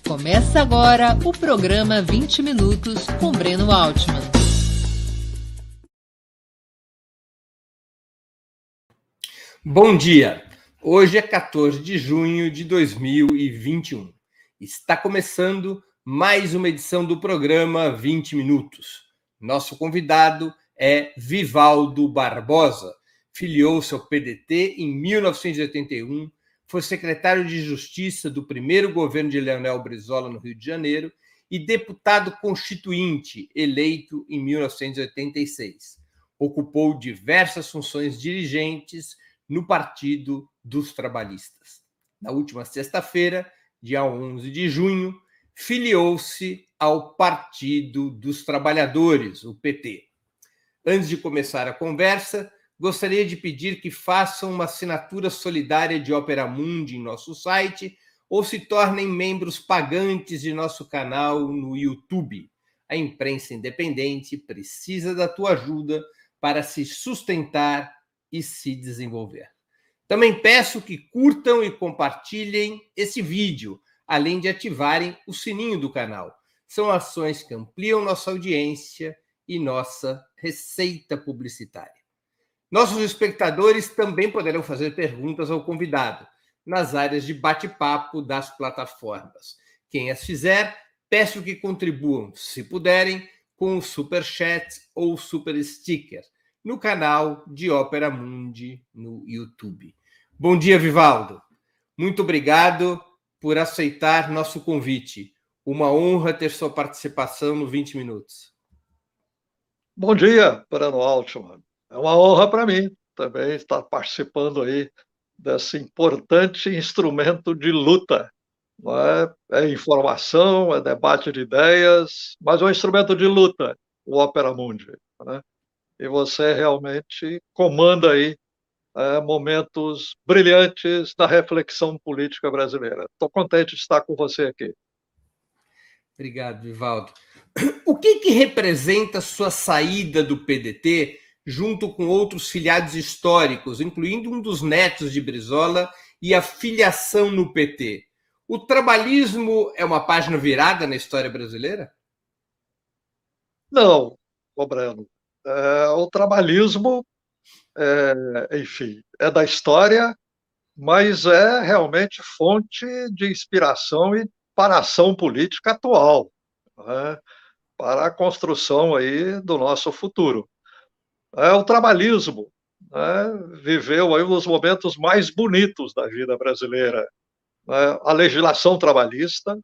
Começa agora o programa 20 Minutos com Breno Altman. Bom dia! Hoje é 14 de junho de 2021. Está começando mais uma edição do programa 20 Minutos. Nosso convidado é Vivaldo Barbosa. Filiou-se ao PDT em 1981, foi secretário de Justiça do primeiro governo de Leonel Brizola no Rio de Janeiro e deputado constituinte, eleito em 1986. Ocupou diversas funções dirigentes no Partido dos Trabalhistas. Na última sexta-feira, dia 11 de junho, filiou-se ao Partido dos Trabalhadores, o PT. Antes de começar a conversa, gostaria de pedir que façam uma assinatura solidária de Opera Mundi em nosso site ou se tornem membros pagantes de nosso canal no YouTube. A imprensa independente precisa da tua ajuda para se sustentar e se desenvolver. Também peço que curtam e compartilhem esse vídeo, além de ativarem o sininho do canal. São ações que ampliam nossa audiência e nossa receita publicitária. Nossos espectadores também poderão fazer perguntas ao convidado nas áreas de bate-papo das plataformas. Quem as fizer, peço que contribuam, se puderem, com o Super Chat ou Super Sticker no canal de Opera Mundi no YouTube. Bom dia, Vivaldo. Muito obrigado por aceitar nosso convite. Uma honra ter sua participação no 20 Minutos. Bom dia, Breno Altman. É uma honra para mim também estar participando aí desse importante instrumento de luta. Não é? É informação, é debate de ideias, mas é um instrumento de luta, o Opera Mundi. Né? E você realmente comanda aí momentos brilhantes da reflexão política brasileira. Estou contente de estar com você aqui. Obrigado, Vivaldo. O que representa sua saída do PDT junto com outros filiados históricos, incluindo um dos netos de Brizola, e a filiação no PT? O trabalhismo é uma página virada na história brasileira? Não, Breno. O trabalhismo, enfim, é da história, mas é realmente fonte de inspiração e para a ação política atual, né? Para a construção aí do nosso futuro. O trabalhismo, né, viveu aí um dos momentos mais bonitos da vida brasileira. Né? A legislação trabalhista,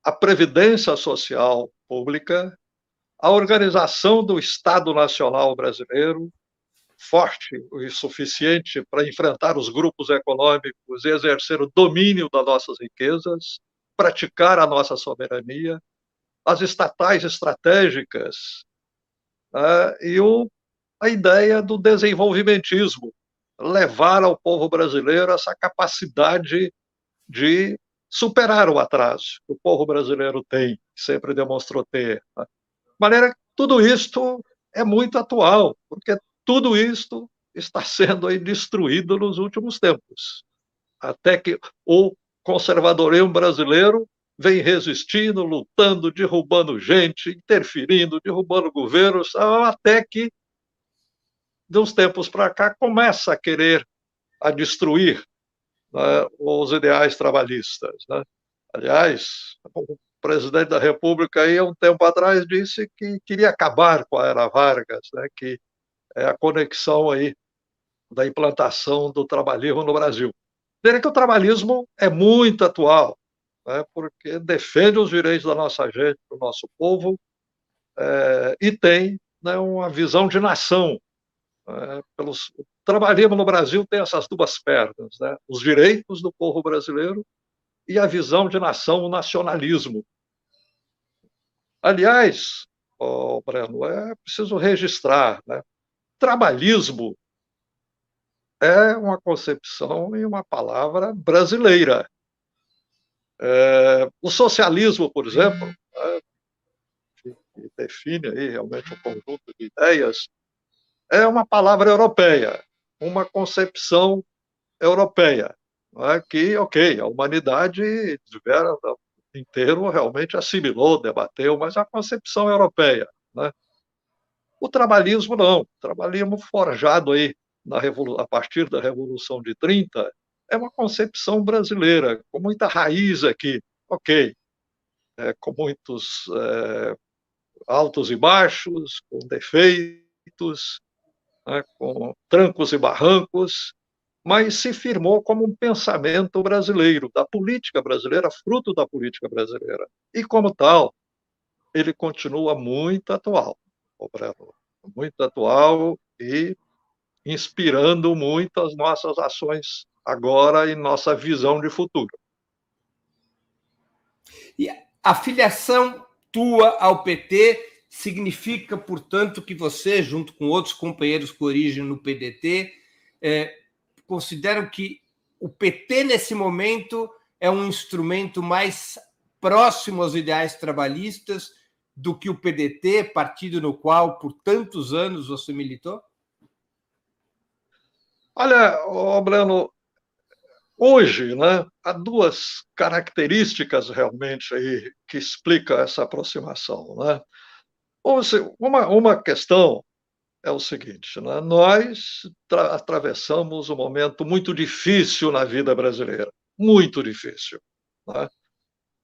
a previdência social pública, a organização do Estado Nacional brasileiro, forte e suficiente para enfrentar os grupos econômicos e exercer o domínio das nossas riquezas, praticar a nossa soberania, as estatais estratégicas, e a ideia do desenvolvimentismo, levar ao povo brasileiro essa capacidade de superar o atraso que o povo brasileiro tem, sempre demonstrou ter. De maneira que tudo isto é muito atual, porque tudo isto está sendo aí destruído nos últimos tempos. Até que o conservadorismo brasileiro vem resistindo, lutando, derrubando gente, interferindo, derrubando governos, até que, de uns tempos para cá, começa a querer a destruir, né, os ideais trabalhistas. Né? Aliás, o presidente da República, aí, há um tempo atrás, disse que queria acabar com a Era Vargas, né, que é a conexão aí da implantação do trabalhismo no Brasil. Dizer que o trabalhismo é muito atual, né, porque defende os direitos da nossa gente, do nosso povo, e tem, né, uma visão de nação. O trabalhismo no Brasil tem essas duas pernas, né, os direitos do povo brasileiro e a visão de nação, o nacionalismo. Aliás, Breno, é preciso registrar, né, trabalhismo é uma concepção e uma palavra brasileira. O socialismo, por exemplo, que define aí realmente um conjunto de ideias, é uma palavra europeia, uma concepção europeia, que, ok, a humanidade inteiro realmente assimilou, debateu, mas a concepção europeia, né? O trabalhismo não. O trabalhismo forjado aí a partir da Revolução de 30 é uma concepção brasileira, com muita raiz aqui, ok, com muitos altos e baixos, com defeitos, né, com trancos e barrancos, mas se firmou como um pensamento brasileiro, da política brasileira, fruto da política brasileira. E, como tal, ele continua muito atual, Breno, muito atual e inspirando muito as nossas ações agora e nossa visão de futuro. E a filiação tua ao PT significa, portanto, que você, junto com outros companheiros com origem no PDT, consideram que o PT, nesse momento, é um instrumento mais próximo aos ideais trabalhistas do que o PDT, partido no qual, por tantos anos, você militou? Olha, Breno, hoje, né, há duas características realmente aí que explicam essa aproximação, né? Ou seja, uma questão é o seguinte, né? Nós atravessamos um momento muito difícil na vida brasileira, muito difícil, né?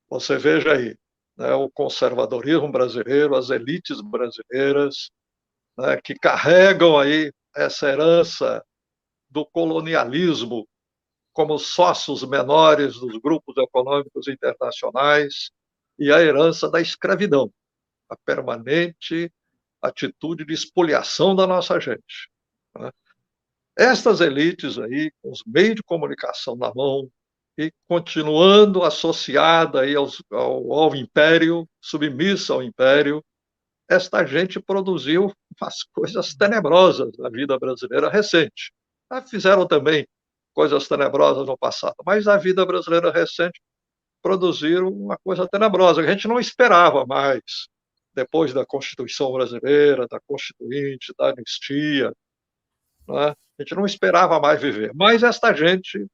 Você veja aí, né, o conservadorismo brasileiro, as elites brasileiras, né, que carregam aí essa herança do colonialismo como sócios menores dos grupos econômicos internacionais e a herança da escravidão, a permanente atitude de espoliação da nossa gente, né? Estas elites aí, com os meios de comunicação na mão e continuando associada aí ao império, submissa ao império, esta gente produziu umas coisas tenebrosas na vida brasileira recente. Fizeram também coisas tenebrosas no passado, mas a vida brasileira recente produziram uma coisa tenebrosa que a gente não esperava mais, depois da Constituição brasileira, da Constituinte, da anistia, né? A gente não esperava mais viver. Mas esta gente,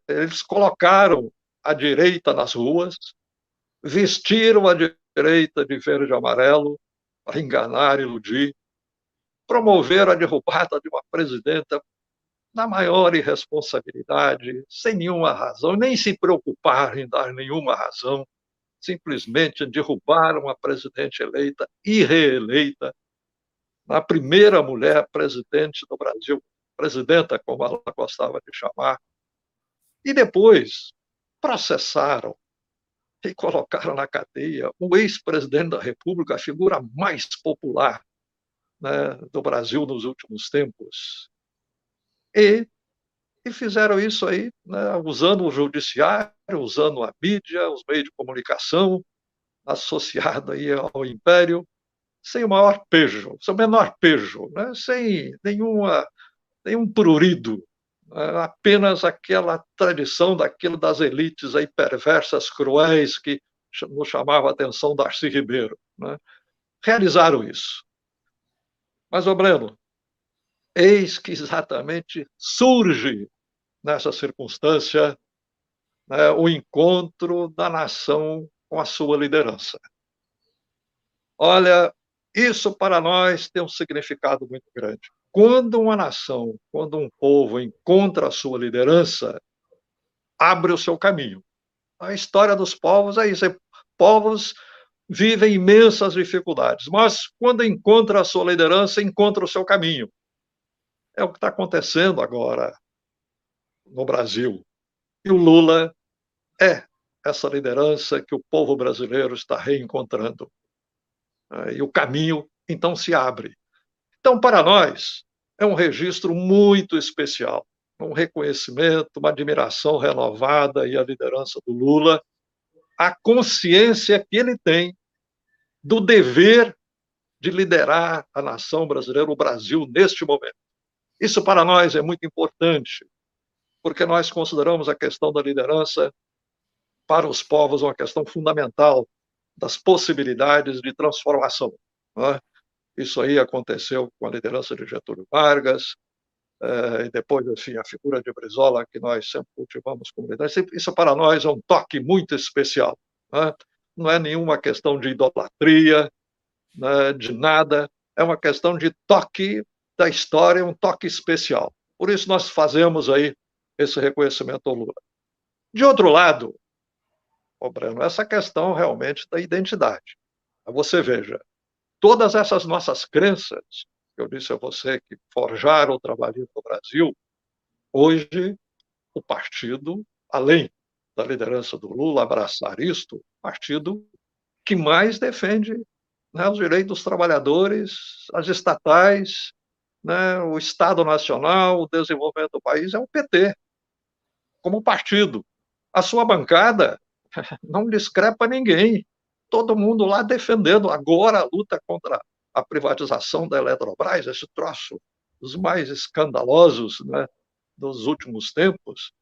eles colocaram a direita nas ruas, vestiram a direita de verde e amarelo para enganar, iludir, promoveram a derrubada de uma presidenta na maior irresponsabilidade, sem nenhuma razão, nem se preocuparam em dar nenhuma razão, simplesmente derrubaram a presidente eleita e reeleita, a primeira mulher presidente do Brasil, presidenta, como ela gostava de chamar, e depois processaram e colocaram na cadeia o ex-presidente da República, a figura mais popular, né, do Brasil nos últimos tempos. E fizeram isso aí, né, usando o judiciário, usando a mídia, os meios de comunicação, associado aí ao império, sem o maior pejo, sem o menor pejo, né, sem nenhum prurido, apenas aquela tradição daquilo das elites aí perversas, cruéis, que nos chamava a atenção Darcy Ribeiro, né? Realizaram isso. Mas, Breno, eis que exatamente surge nessa circunstância, né, o encontro da nação com a sua liderança. Olha, isso para nós tem um significado muito grande. Quando uma nação, quando um povo encontra a sua liderança, abre o seu caminho. A história dos povos é isso. Povos vivem imensas dificuldades, mas quando encontra a sua liderança, encontra o seu caminho. É o que está acontecendo agora no Brasil. E o Lula é essa liderança que o povo brasileiro está reencontrando. E o caminho, então, se abre. Então, para nós, é um registro muito especial, um reconhecimento, uma admiração renovada e a liderança do Lula, a consciência que ele tem do dever de liderar a nação brasileira, o Brasil, neste momento. Isso para nós é muito importante, porque nós consideramos a questão da liderança para os povos uma questão fundamental das possibilidades de transformação, né? Isso aí aconteceu com a liderança de Getúlio Vargas, e depois, assim, a figura de Brizola, que nós sempre cultivamos como liderança, isso para nós é um toque muito especial, né? Não é nenhuma questão de idolatria, né, de nada, é uma questão de toque da história, um toque especial. Por isso nós fazemos aí esse reconhecimento ao Lula. De outro lado, Breno, essa questão realmente da identidade. Você veja, todas essas nossas crenças, eu disse a você que forjaram o trabalho no Brasil, hoje o partido, além da liderança do Lula abraçar isto, o partido que mais defende, né, os direitos dos trabalhadores, as estatais, né, o Estado Nacional, o desenvolvimento do país, é o PT, como partido. A sua bancada não discrepa ninguém. Todo mundo lá defendendo agora a luta contra a privatização da Eletrobras, esse troço dos mais escandalosos, né, dos últimos tempos,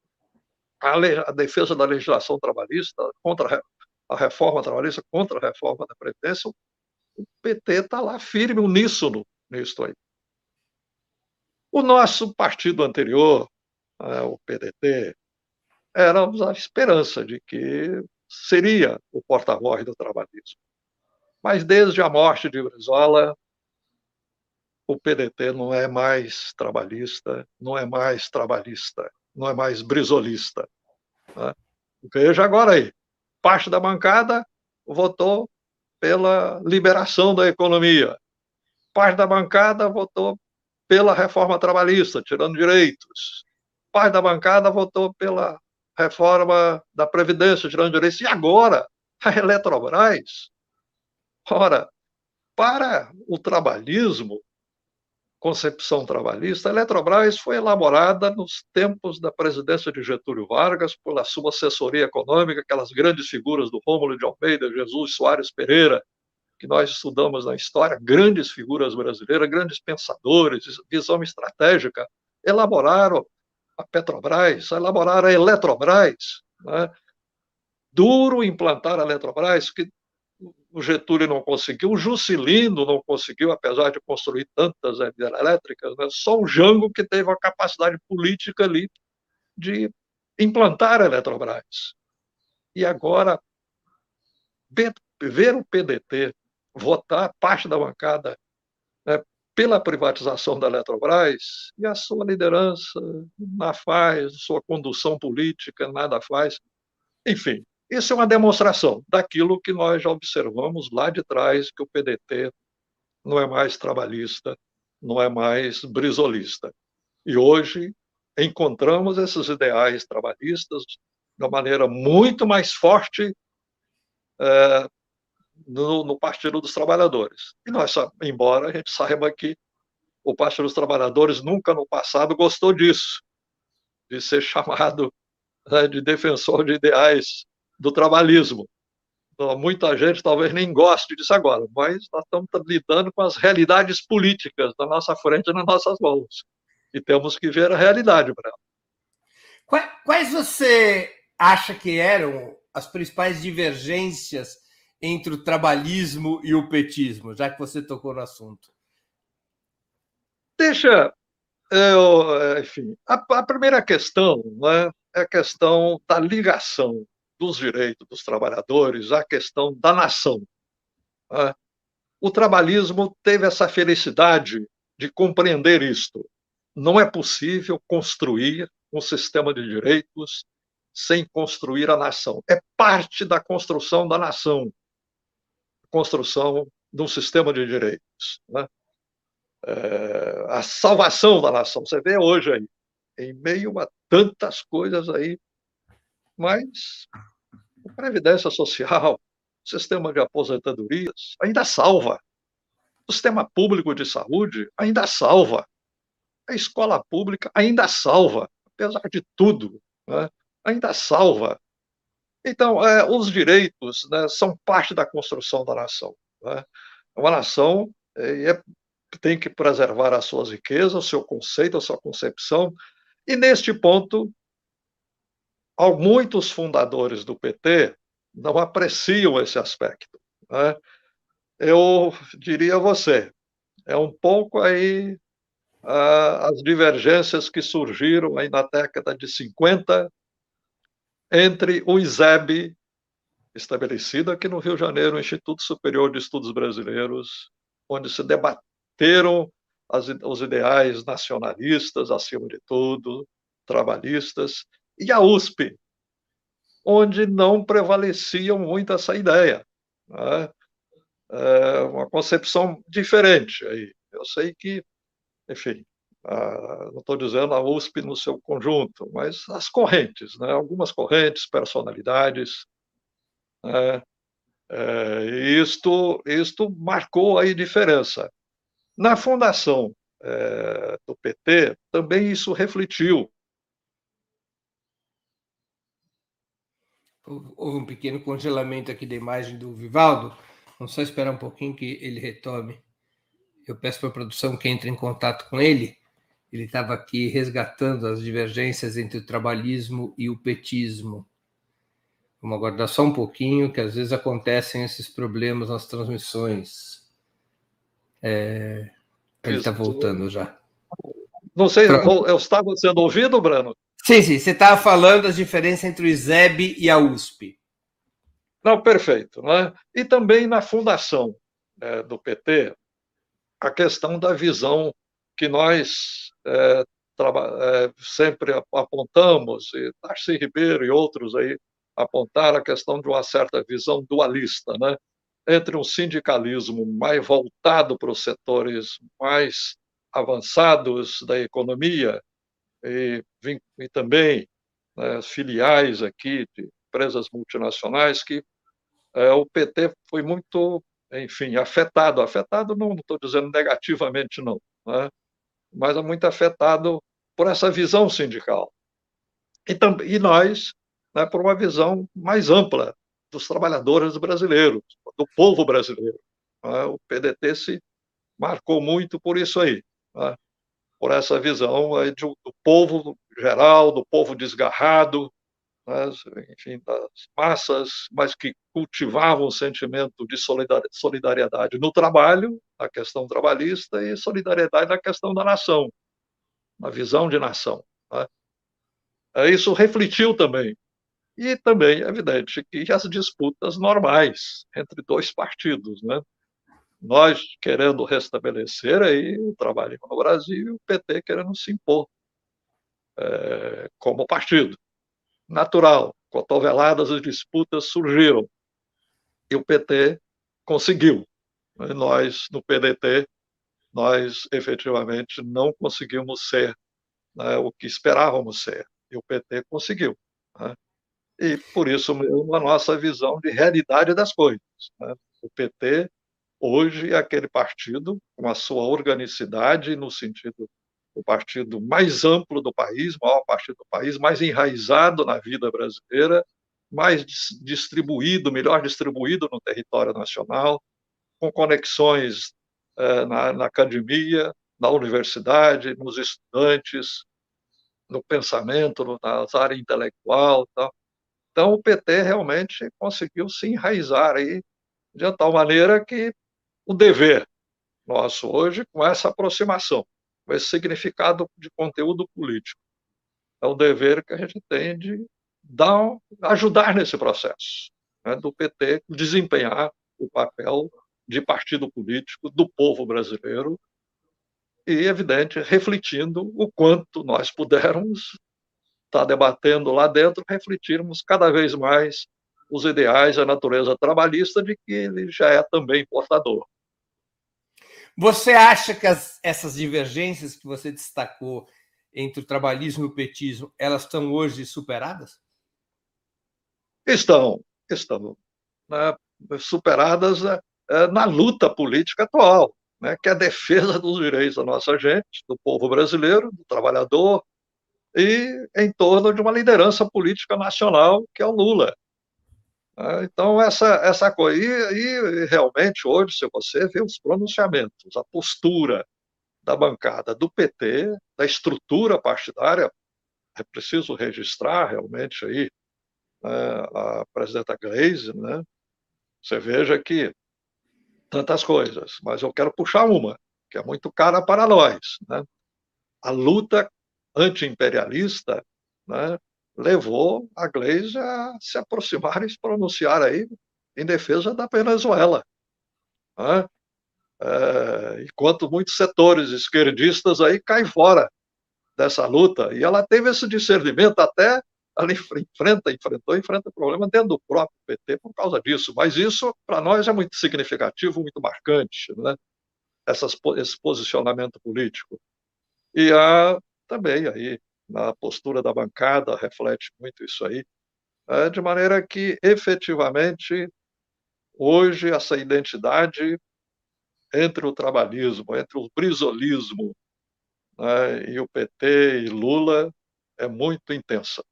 a defesa da legislação trabalhista, contra a reforma trabalhista, contra a reforma da Previdência, o PT está lá firme, uníssono nisso aí. O nosso partido anterior, o PDT, éramos a esperança de que seria o porta-voz do trabalhismo. Mas desde a morte de Brizola, o PDT não é mais trabalhista, não é mais trabalhista, não é mais brizolista, né? Veja agora aí, parte da bancada votou pela liberação da economia, parte da bancada votou pela reforma trabalhista, tirando direitos, parte da bancada votou pela reforma da Previdência, tirando direitos, e agora a Eletrobras. Ora, para o trabalhismo, concepção trabalhista, a Eletrobras foi elaborada nos tempos da presidência de Getúlio Vargas, pela sua assessoria econômica, aquelas grandes figuras do Rômulo de Almeida, Jesus Soares Pereira, que nós estudamos na história, grandes figuras brasileiras, grandes pensadores, visão estratégica, elaboraram a Petrobras, elaboraram a Eletrobras, né? Duro implantar a Eletrobras, que o Getúlio não conseguiu, o Juscelino não conseguiu, apesar de construir tantas hidrelétricas, né? Só o Jango que teve a capacidade política ali de implantar a Eletrobras. E agora, ver o PDT votar, parte da bancada, né, pela privatização da Eletrobras, e a sua liderança nada faz, sua condução política nada faz. Enfim, isso é uma demonstração daquilo que nós já observamos lá de trás, que o PDT não é mais trabalhista, não é mais brizolista. E hoje encontramos esses ideais trabalhistas de uma maneira muito mais forte no Partido dos Trabalhadores. E nós, embora a gente saiba que o Partido dos Trabalhadores nunca no passado gostou disso, de ser chamado, né, de defensor de ideais do trabalhismo. Então, muita gente talvez nem goste disso agora, mas nós estamos lidando com as realidades políticas na nossa frente e nas nossas mãos. E temos que ver a realidade, Breno. Quais você acha que eram as principais divergências entre o trabalhismo e o petismo, já que você tocou no assunto? Enfim, a primeira questão, né, é a questão da ligação dos direitos dos trabalhadores à questão da nação, né? O trabalhismo teve essa felicidade de compreender isto. Não é possível construir um sistema de direitos sem construir a nação. É parte da construção da nação, construção de um sistema de direitos, né? A salvação da nação. Você vê hoje aí, em meio a tantas coisas aí, mas a Previdência Social, o sistema de aposentadorias ainda salva. O sistema público de saúde ainda salva. A escola pública ainda salva, apesar de tudo, né? Ainda salva. Então, os direitos, né, são parte da construção da nação, né? Uma nação tem que preservar as suas riquezas, o seu conceito, a sua concepção, e neste ponto, muitos fundadores do PT não apreciam esse aspecto, né? Eu diria a você, é um pouco aí as divergências que surgiram aí na década de 50 entre o ISEB, estabelecido aqui no Rio de Janeiro, o Instituto Superior de Estudos Brasileiros, onde se debateram os ideais nacionalistas, acima de tudo, trabalhistas, e a USP, onde não prevalecia muito essa ideia, né? Uma concepção diferente aí. Eu sei que, enfim, não estou dizendo a USP no seu conjunto, mas as correntes, né? Algumas correntes, personalidades, né? Isto marcou aí diferença. Na fundação do PT, também isso refletiu. Houve um pequeno congelamento aqui da imagem do Vivaldo. Vamos só esperar um pouquinho que ele retome. Eu peço para a produção que entre em contato com ele. Ele estava aqui resgatando as divergências entre o trabalhismo e o petismo. Vamos aguardar só um pouquinho, que às vezes acontecem esses problemas nas transmissões. Ele está voltando já. Não sei, eu estava sendo ouvido, Breno? Sim, sim. Você estava falando das diferenças entre o ISEB e a USP. Não, perfeito. Né? E também na fundação do PT, a questão da visão que nós sempre apontamos, e Darcy Ribeiro e outros aí apontaram a questão de uma certa visão dualista, né? Entre um sindicalismo mais voltado para os setores mais avançados da economia e também, né, filiais aqui de empresas multinacionais que o PT foi muito, enfim, afetado não estou dizendo negativamente não, né? Mas é muito afetado por essa visão sindical. E nós, né, por uma visão mais ampla dos trabalhadores brasileiros, do povo brasileiro, né? O PDT se marcou muito por isso aí, né? Por essa visão aí do povo geral, do povo desgarrado, né? Enfim, das massas, mas que cultivavam o sentimento de solidariedade no trabalho, na questão trabalhista, e solidariedade na questão da nação, na visão de nação, né? Isso refletiu também. E também é evidente que as disputas normais entre dois partidos, né? Nós querendo restabelecer aí o trabalho no Brasil e o PT querendo se impor como partido. Natural, cotoveladas e disputas surgiram. E o PT conseguiu. Nós, no PDT, nós efetivamente não conseguimos ser, né, o que esperávamos ser. E o PT conseguiu, né? E por isso mesmo a nossa visão de realidade das coisas, né? O PT hoje é aquele partido com a sua organicidade no sentido do partido mais amplo do país, maior partido do país, mais enraizado na vida brasileira, mais distribuído, melhor distribuído no território nacional, com conexões na academia, na universidade, nos estudantes, no pensamento, na área intelectual, tal. Então o PT realmente conseguiu se enraizar aí de tal maneira que o dever nosso hoje, com essa aproximação, com esse significado de conteúdo político, é o dever que a gente tem de ajudar nesse processo, né, do PT desempenhar o papel de partido político do povo brasileiro e, evidente, refletindo o quanto nós pudermos estar debatendo lá dentro, refletirmos cada vez mais os ideais, a natureza trabalhista de que ele já é também portador. Você acha que essas divergências que você destacou entre o trabalhismo e o petismo, elas estão hoje superadas? Estão, né, superadas na luta política atual, né, que é a defesa dos direitos da nossa gente, do povo brasileiro, do trabalhador, e em torno de uma liderança política nacional, que é o Lula. Então, essa coisa. E realmente, hoje, se você vê os pronunciamentos, a postura da bancada do PT, da estrutura partidária, é preciso registrar realmente aí, né, a presidenta Gleisi, né? Você veja que tantas coisas, mas eu quero puxar uma, que é muito cara para nós, né? a luta anti-imperialista, né, levou a Gleisi a se aproximar e se pronunciar aí em defesa da Venezuela, né? Enquanto muitos setores esquerdistas aí caem fora dessa luta. E ela teve esse discernimento até, ela enfrenta problema dentro do próprio PT por causa disso. Mas isso, para nós, é muito significativo, muito marcante, né? Esse posicionamento político. E também aí, na postura da bancada, reflete muito isso aí, de maneira que, efetivamente, hoje, essa identidade entre o trabalhismo, entre o brizolismo, né, e o PT e Lula é muito intensa.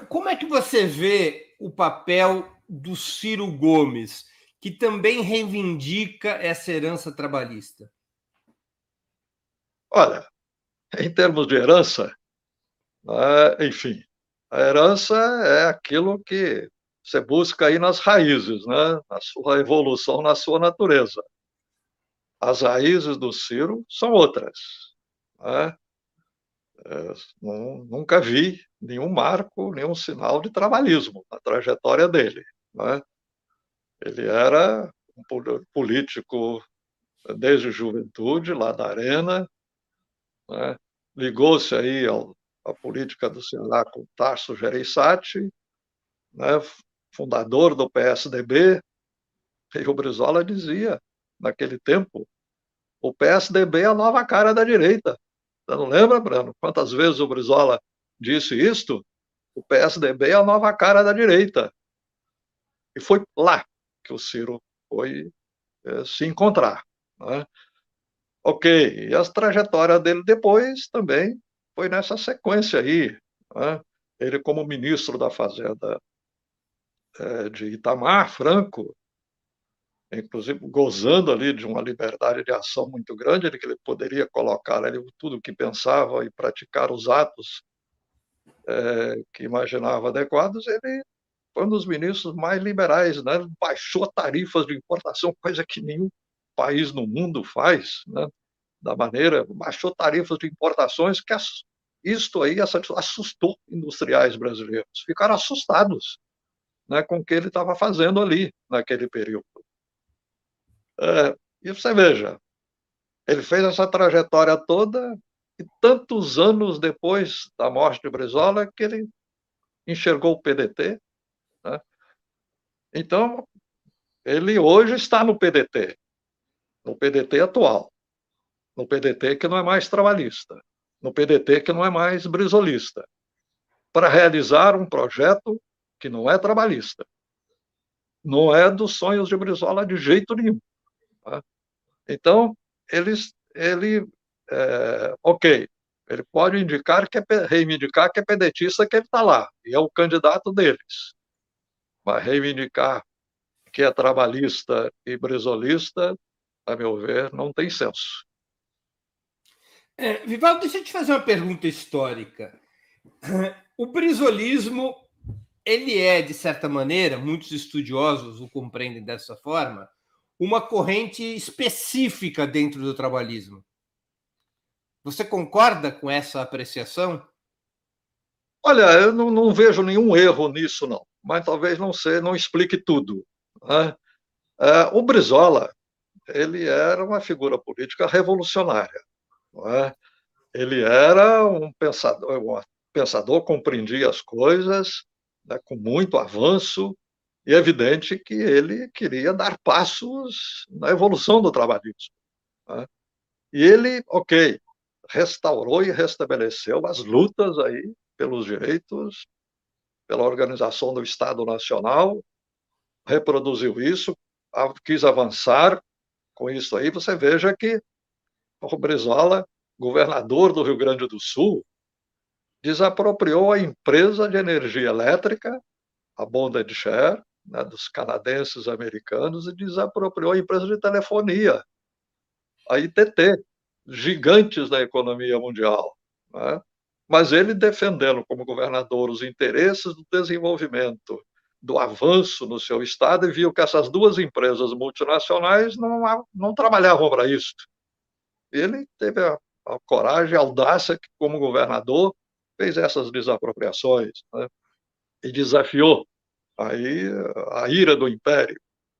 Como é que você vê o papel do Ciro Gomes, que também reivindica essa herança trabalhista? Olha, em termos de herança, enfim, a herança é aquilo que você busca aí nas raízes, né? Na sua evolução, na sua natureza. As raízes do Ciro são outras, né? Nunca vi nenhum marco, nenhum sinal de trabalhismo na trajetória dele, né? Ele era um político desde juventude, lá da Arena, né? Ligou-se aí à política do Ceará com Tasso Gereissati, né? Fundador do PSDB, e o Brizola dizia, naquele tempo, o PSDB é a nova cara da direita. Você não lembra, Breno? Quantas vezes o Brizola disse isto? O PSDB é a nova cara da direita. E foi lá que o Ciro foi se encontrar, né? Ok, e a trajetória dele depois também foi nessa sequência aí, né? Ele como ministro da Fazenda de Itamar Franco, inclusive gozando ali de uma liberdade de ação muito grande, que ele poderia colocar ali tudo o que pensava e praticar os atos que imaginava adequados. Ele foi um dos ministros mais liberais, né? Baixou tarifas de importação, coisa que nenhum país no mundo faz, né? Da maneira, baixou tarifas de importações, que isto aí assustou industriais brasileiros. Ficaram assustados, né, com o que ele estava fazendo ali naquele período. E você veja, ele fez essa trajetória toda e tantos anos depois da morte de Brizola que ele enxergou o PDT, né? Então, ele hoje está no PDT atual, no PDT que não é mais trabalhista, no PDT que não é mais brizolista, para realizar um projeto que não é trabalhista, não é dos sonhos de Brizola de jeito nenhum, tá? Então, ok, ele pode reivindicar que é pedetista, que ele está lá, e é o candidato deles, mas reivindicar que é trabalhista e brizolista, a meu ver, não tem senso. Vivaldo, deixa eu te fazer uma pergunta histórica. O brizolismo, ele é, de certa maneira, muitos estudiosos o compreendem dessa forma, uma corrente específica dentro do trabalhismo. Você concorda com essa apreciação? Olha, eu não vejo nenhum erro nisso, não. Mas talvez não explique tudo, né? O Brizola, ele era uma figura política revolucionária, não é? Ele era um pensador, compreendia as coisas, né, com muito avanço, e é evidente que ele queria dar passos na evolução do trabalhismo, né? E ele, ok, restaurou e restabeleceu as lutas aí pelos direitos, pela organização do Estado Nacional, reproduziu isso, quis avançar com isso aí. Você veja que o Brizola, governador do Rio Grande do Sul, desapropriou a empresa de energia elétrica, a Bonded Share, né, dos canadenses americanos, e desapropriou a empresa de telefonia, a ITT, gigantes da economia mundial, né? Mas ele defendendo como governador os interesses do desenvolvimento, do avanço no seu estado, e viu que essas duas empresas multinacionais não trabalhavam para isso. Ele teve a coragem, a audácia que, como governador, fez essas desapropriações, né? E desafiou aí a ira do Império,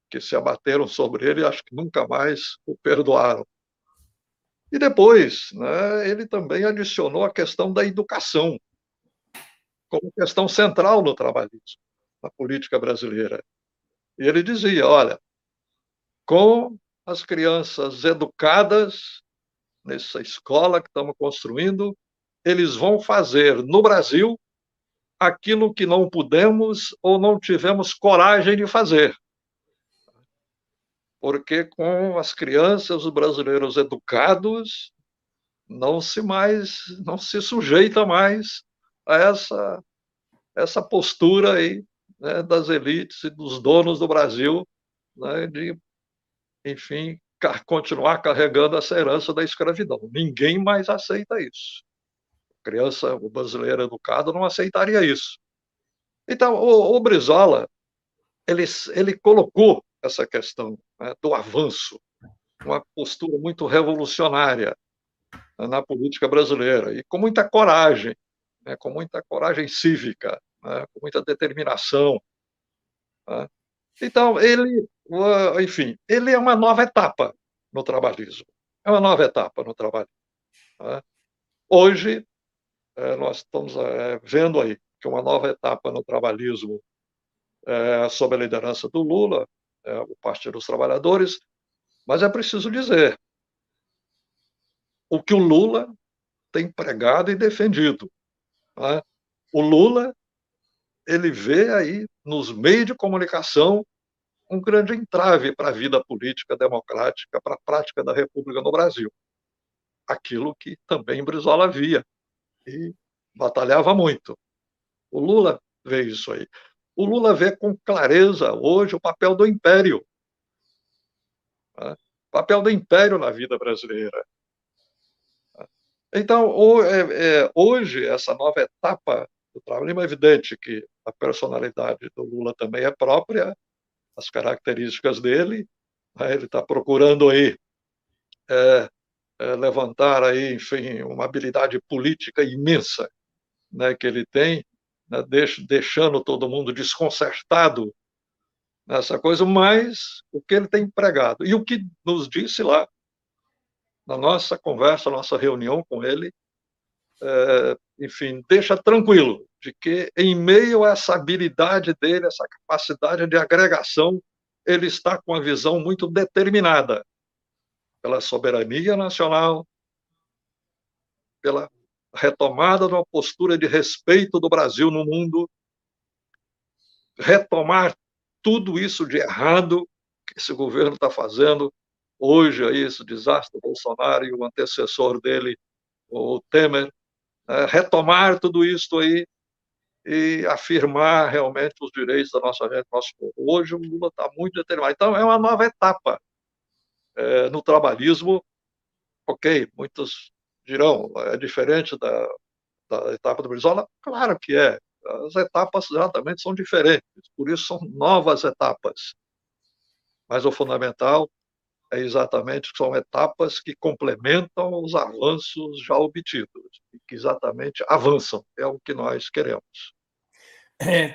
que se abateram sobre ele e acho que nunca mais o perdoaram. E depois, né, ele também adicionou a questão da educação como questão central no trabalhismo, na política brasileira. E ele dizia, olha, com as crianças educadas nessa escola que estamos construindo, eles vão fazer no Brasil aquilo que não pudemos ou não tivemos coragem de fazer. Porque com as crianças, os brasileiros educados, não se sujeita mais a essa postura aí, né, das elites e dos donos do Brasil, né, de, enfim, continuar carregando essa herança da escravidão. Ninguém mais aceita isso. A criança, o brasileiro educado não aceitaria isso. Então, o Brizola, ele colocou essa questão, né, do avanço, uma postura muito revolucionária, né, na política brasileira, e com muita coragem, né, com muita coragem cívica, né, com muita determinação. Né. Então, enfim, ele é uma nova etapa no trabalhismo. É uma nova etapa no trabalho. Né. Hoje, nós estamos vendo aí que uma nova etapa no trabalhismo, sob a liderança do Lula, o Partido dos Trabalhadores, mas é preciso dizer o que o Lula tem pregado e defendido. Né. O Lula, ele vê aí nos meios de comunicação um grande entrave para a vida política democrática, para a prática da República no Brasil. Aquilo que também Brizola via e batalhava muito. O Lula vê isso aí. O Lula vê com clareza hoje o papel do império. Né? O papel do império na vida brasileira. Então, hoje, essa nova etapa do trabalho, é evidente que a personalidade do Lula também é própria, as características dele, né? Ele está procurando aí levantar aí, enfim, uma habilidade política imensa, né, que ele tem, né, deixando todo mundo desconcertado nessa coisa, mas o que ele tem pregado e o que nos disse lá na nossa conversa, nossa reunião com ele, enfim, deixa tranquilo de que em meio a essa habilidade dele, essa capacidade de agregação, ele está com uma visão muito determinada pela soberania nacional, pela retomada de uma postura de respeito do Brasil no mundo, retomar tudo isso de errado que esse governo está fazendo hoje, aí, esse desastre do Bolsonaro e o antecessor dele, o Temer, retomar tudo isso aí e afirmar realmente os direitos da nossa gente, do nosso povo. Hoje o Lula está muito determinado. Então, é uma nova etapa no trabalhismo. Ok, muitos dirão, é diferente da etapa do Brizola? Claro que é. As etapas exatamente são diferentes, por isso são novas etapas. Mas o fundamental é exatamente que são etapas que complementam os avanços já obtidos, e que exatamente avançam, é o que nós queremos.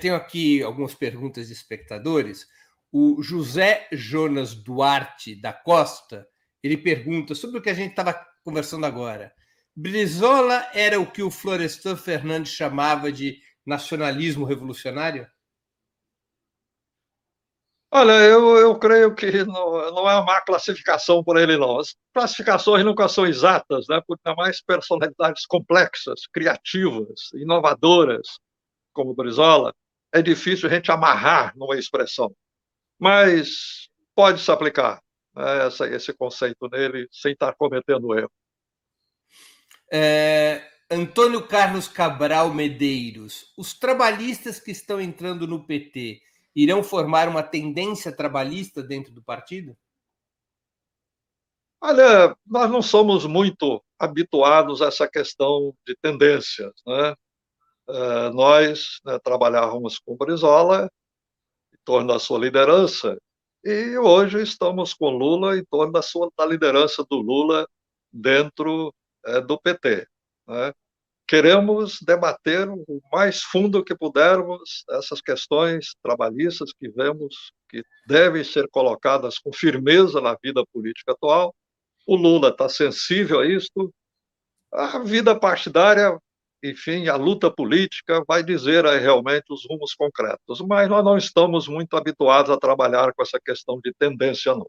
Tenho aqui algumas perguntas de espectadores. O José Jonas Duarte da Costa, ele pergunta sobre o que a gente estava conversando agora. Brizola era o que o Florestan Fernandes chamava de nacionalismo revolucionário? Olha, eu creio que não é uma má classificação por ele, não. As classificações nunca são exatas, né? Porque há mais personalidades complexas, criativas, inovadoras, como o Brizola, é difícil a gente amarrar numa expressão. Mas pode se aplicar, né, esse conceito nele sem estar cometendo erro. Antônio Carlos Cabral Medeiros. Os trabalhistas que estão entrando no PT irão formar uma tendência trabalhista dentro do partido? Olha, nós não somos muito habituados a essa questão de tendências, né? Nós, né, trabalhávamos com o Brizola em torno da sua liderança e hoje estamos com Lula em torno da liderança do Lula dentro do PT. Né? Queremos debater o mais fundo que pudermos essas questões trabalhistas que vemos que devem ser colocadas com firmeza na vida política atual. O Lula está sensível a isto. A vida partidária, enfim, a luta política vai dizer aí realmente os rumos concretos, mas nós não estamos muito habituados a trabalhar com essa questão de tendência, não.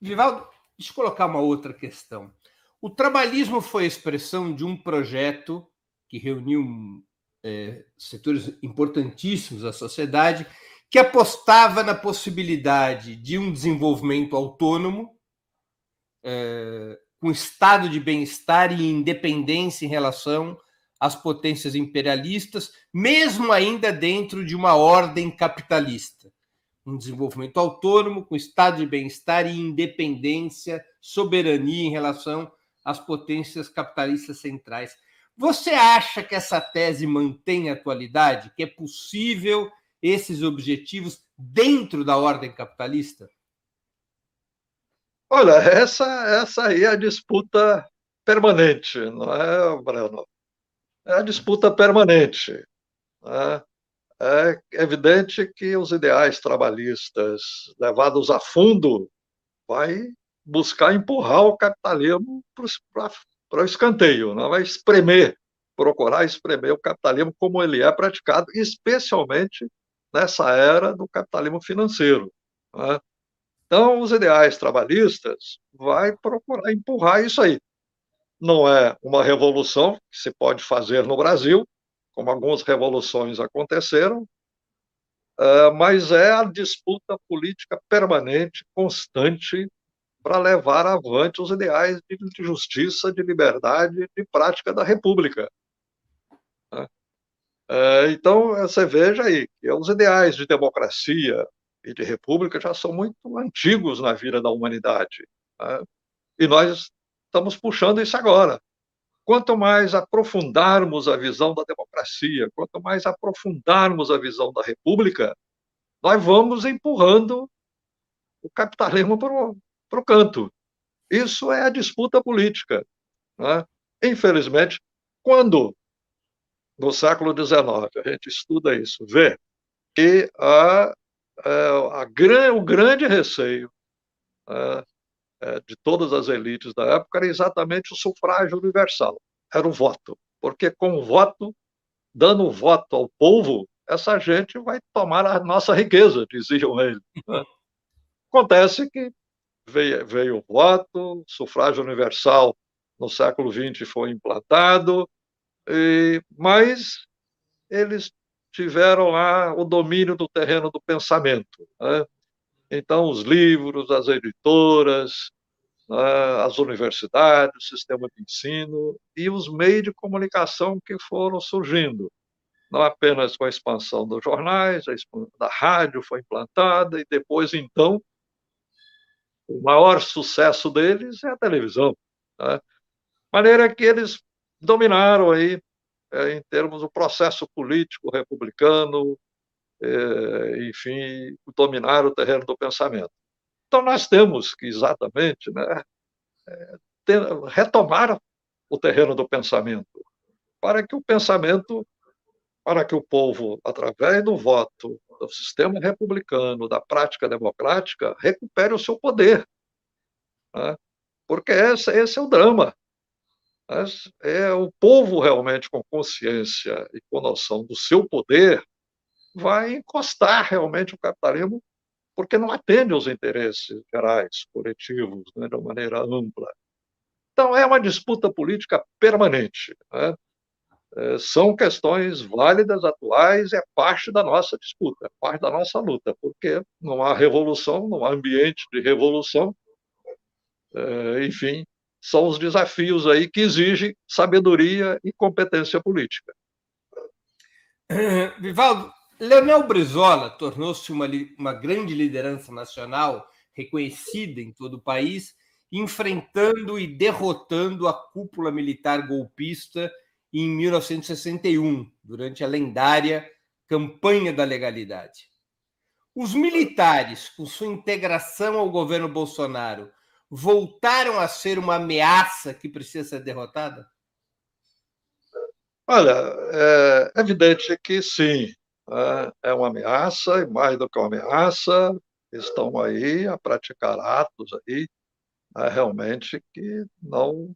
Vivaldo, deixa eu colocar uma outra questão. O trabalhismo foi a expressão de um projeto que reuniu setores importantíssimos da sociedade, que apostava na possibilidade de um desenvolvimento autônomo, com estado de bem-estar e independência em relação às potências imperialistas, mesmo ainda dentro de uma ordem capitalista. Um desenvolvimento autônomo, com estado de bem-estar e independência, soberania em relação às potências capitalistas centrais. Você acha que essa tese mantém atualidade? Que é possível esses objetivos dentro da ordem capitalista? Olha, essa aí é a disputa permanente, não é, Breno? É a disputa permanente. Né? É evidente que os ideais trabalhistas levados a fundo vai buscar empurrar o capitalismo para o escanteio, não vai procurar espremer o capitalismo como ele é praticado, especialmente nessa era do capitalismo financeiro. Né? Então, os ideais trabalhistas vai procurar empurrar isso aí. Não é uma revolução que se pode fazer no Brasil, como algumas revoluções aconteceram, mas é a disputa política permanente, constante, para levar avante os ideais de justiça, de liberdade, de prática da República. Então, você veja aí que os ideais de democracia e de república já são muito antigos na vida da humanidade. E nós estamos puxando isso agora. Quanto mais aprofundarmos a visão da democracia, quanto mais aprofundarmos a visão da república, nós vamos empurrando o capitalismo para o canto. Isso é a disputa política. Né? Infelizmente, quando no século XIX a gente estuda isso, vê que o grande receio de todas as elites da época era exatamente o sufrágio universal, era o voto. Porque com o voto, dando o voto ao povo, essa gente vai tomar a nossa riqueza, diziam eles. Né? Acontece que veio o voto, sufrágio universal no século XX foi implantado, mas eles tiveram lá o domínio do terreno do pensamento. Né? Então, os livros, as editoras, né, as universidades, o sistema de ensino e os meios de comunicação que foram surgindo. Não apenas com a expansão dos jornais, da rádio foi implantada, e depois, então, o maior sucesso deles é a televisão. Né? De maneira que eles dominaram aí, em termos do processo político republicano, enfim, dominar o terreno do pensamento. Então, nós temos que exatamente, né, retomar o terreno do pensamento, para que o povo, através do voto, do sistema republicano, da prática democrática, recupere o seu poder. Né? Porque esse é o drama. É o povo realmente com consciência e com noção do seu poder vai encostar realmente o capitalismo, porque não atende aos interesses gerais, coletivos, né, de uma maneira ampla. Então, é uma disputa política permanente. Né? São questões válidas, atuais, é parte da nossa disputa, é parte da nossa luta, porque não há revolução, não há ambiente de revolução, enfim, são os desafios aí que exigem sabedoria e competência política. Vivaldo, Leonel Brizola tornou-se uma grande liderança nacional, reconhecida em todo o país, enfrentando e derrotando a cúpula militar golpista em 1961, durante a lendária Campanha da Legalidade. Os militares, com sua integração ao governo Bolsonaro, voltaram a ser uma ameaça que precisa ser derrotada? Olha, é evidente que sim, né? É uma ameaça, e mais do que uma ameaça, estão aí a praticar atos aí, né, realmente que não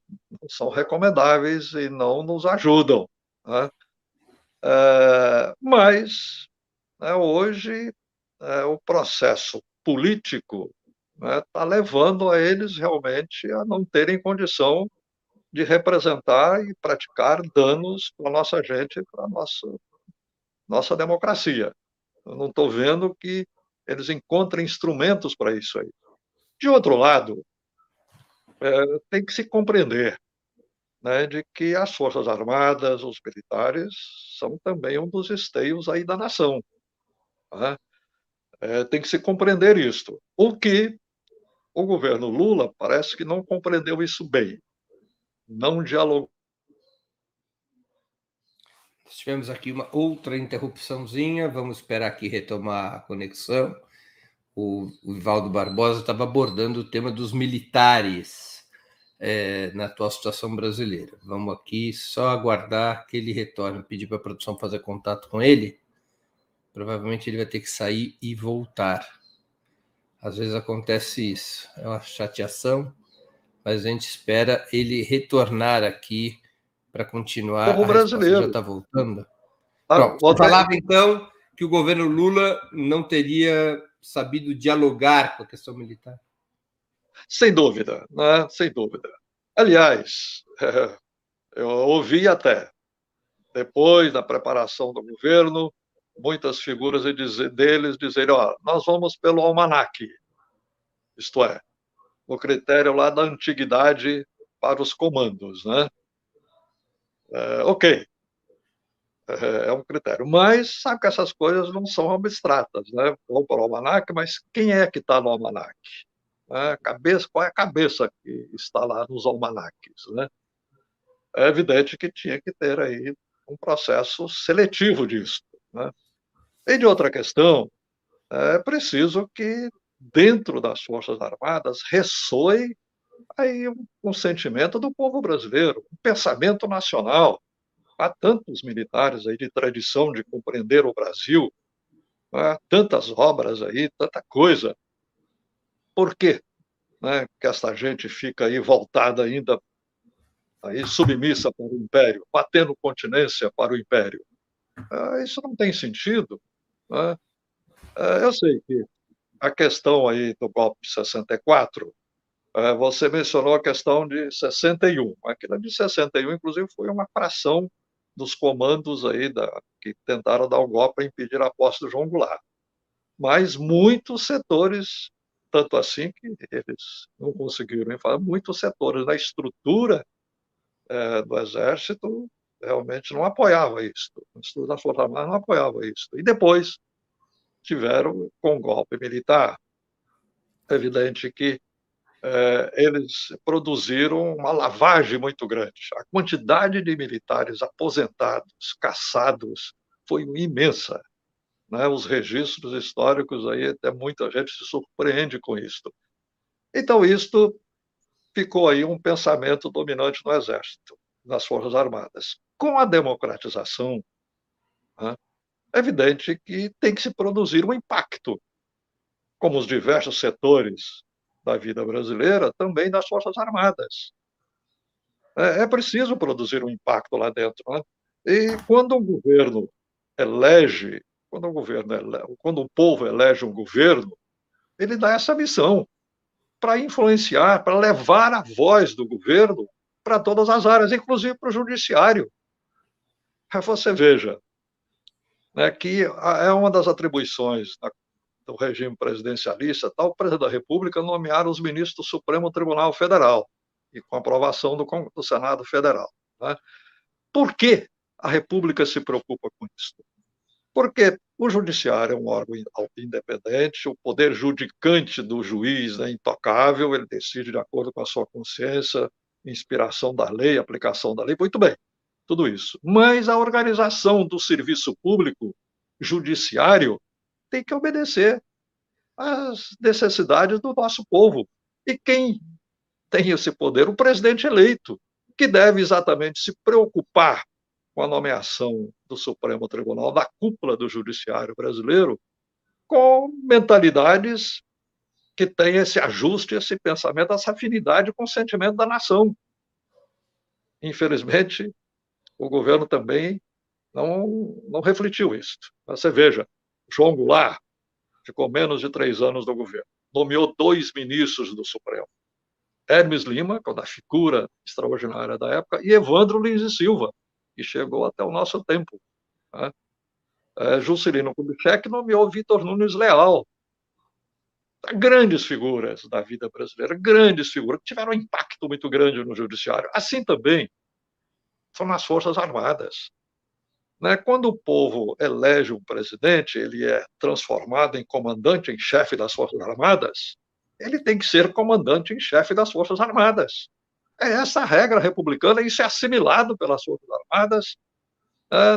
são recomendáveis e não nos ajudam, né? Mas, né, hoje, o processo político está levando a eles realmente a não terem condição de representar e praticar danos para a nossa gente, para a nossa democracia. Eu não estou vendo que eles encontrem instrumentos para isso aí. De outro lado, tem que se compreender, né, de que as Forças Armadas, os militares, são também um dos esteios aí da nação. Né? Tem que se compreender isto. O que o governo Lula parece que não compreendeu isso bem, não dialogou. Tivemos aqui uma outra interrupçãozinha, vamos esperar aqui retomar a conexão. O Ivaldo Barbosa estava abordando o tema dos militares na atual situação brasileira. Vamos aqui só aguardar que ele retorne, pedir para a produção fazer contato com ele. Provavelmente ele vai ter que sair e voltar. Às vezes acontece isso, é uma chateação, mas a gente espera ele retornar aqui para continuar Povo a resposta. Ele já brasileiro. está voltando? Ah, Você falava, então, que o governo Lula não teria sabido dialogar com a questão militar? Sem dúvida, né? Sem dúvida. Aliás, eu ouvi até, depois da preparação do governo, muitas figuras deles dizerem, nós vamos pelo almanaque, isto é, o critério lá da antiguidade para os comandos, né? Ok, é um critério, mas sabe que essas coisas não são abstratas, né? Vão para o almanaque, mas quem é que está no almanaque? Qual é a cabeça que está lá nos almanaques, né? É evidente que tinha que ter aí um processo seletivo disso, né? E de outra questão, é preciso que dentro das Forças Armadas ressoe aí um sentimento do povo brasileiro, um pensamento nacional. Há tantos militares aí de tradição de compreender o Brasil, há tantas obras aí, tanta coisa. Por quê, né, que essa gente fica aí voltada ainda, aí submissa para o Império, batendo continência para o Império? Isso não tem sentido, né? Eu sei que a questão aí do golpe de 64, você mencionou a questão de 61. Aquilo de 61, inclusive, foi uma fração dos comandos aí que tentaram dar o golpe para impedir a posse do João Goulart. Mas muitos setores, tanto assim que eles não conseguiram falar, muitos setores da estrutura do Exército realmente não apoiava isso. A estrutura das Forças Armadas não apoiava isso. E depois tiveram com o golpe militar. É evidente que eles produziram uma lavagem muito grande. A quantidade de militares aposentados, caçados, foi imensa, né? Os registros históricos aí, até muita gente se surpreende com isso. Então, isto ficou aí um pensamento dominante no Exército, nas Forças Armadas. Com a democratização, né, é evidente que tem que se produzir um impacto, como os diversos setores da vida brasileira, também das Forças Armadas. É preciso produzir um impacto lá dentro, né? E quando um governo elege, quando o povo elege um governo, ele dá essa missão para influenciar, para levar a voz do governo para todas as áreas, inclusive para o judiciário. Você veja, né, que é uma das atribuições do regime presidencialista, o presidente da República nomear os ministros do Supremo Tribunal Federal, e com aprovação do Senado Federal. Né? Por que a República se preocupa com isso? Porque o judiciário é um órgão independente, o poder judicante do juiz é intocável, ele decide de acordo com a sua consciência, inspiração da lei, aplicação da lei, muito bem, tudo isso. Mas a organização do serviço público judiciário tem que obedecer às necessidades do nosso povo. E quem tem esse poder o presidente eleito, que deve exatamente se preocupar com a nomeação do Supremo Tribunal, da cúpula do judiciário brasileiro, com mentalidades que têm esse ajuste, esse pensamento, essa afinidade com o sentimento da nação. Infelizmente, o governo também não refletiu isso. Você veja, João Goulart ficou menos de 3 anos no governo, nomeou 2 ministros do Supremo, Hermes Lima, que é uma figura extraordinária da época, e Evandro Lins e Silva, que chegou até o nosso tempo. Né? Juscelino Kubitschek nomeou Vitor Nunes Leal. Grandes figuras da vida brasileira, grandes figuras, que tiveram um impacto muito grande no judiciário. Assim também são nas Forças Armadas. Né? Quando o povo elege um presidente, ele é transformado em comandante em chefe das Forças Armadas, ele tem que ser comandante em chefe das Forças Armadas. É essa a regra republicana, e isso é assimilado pelas Forças Armadas,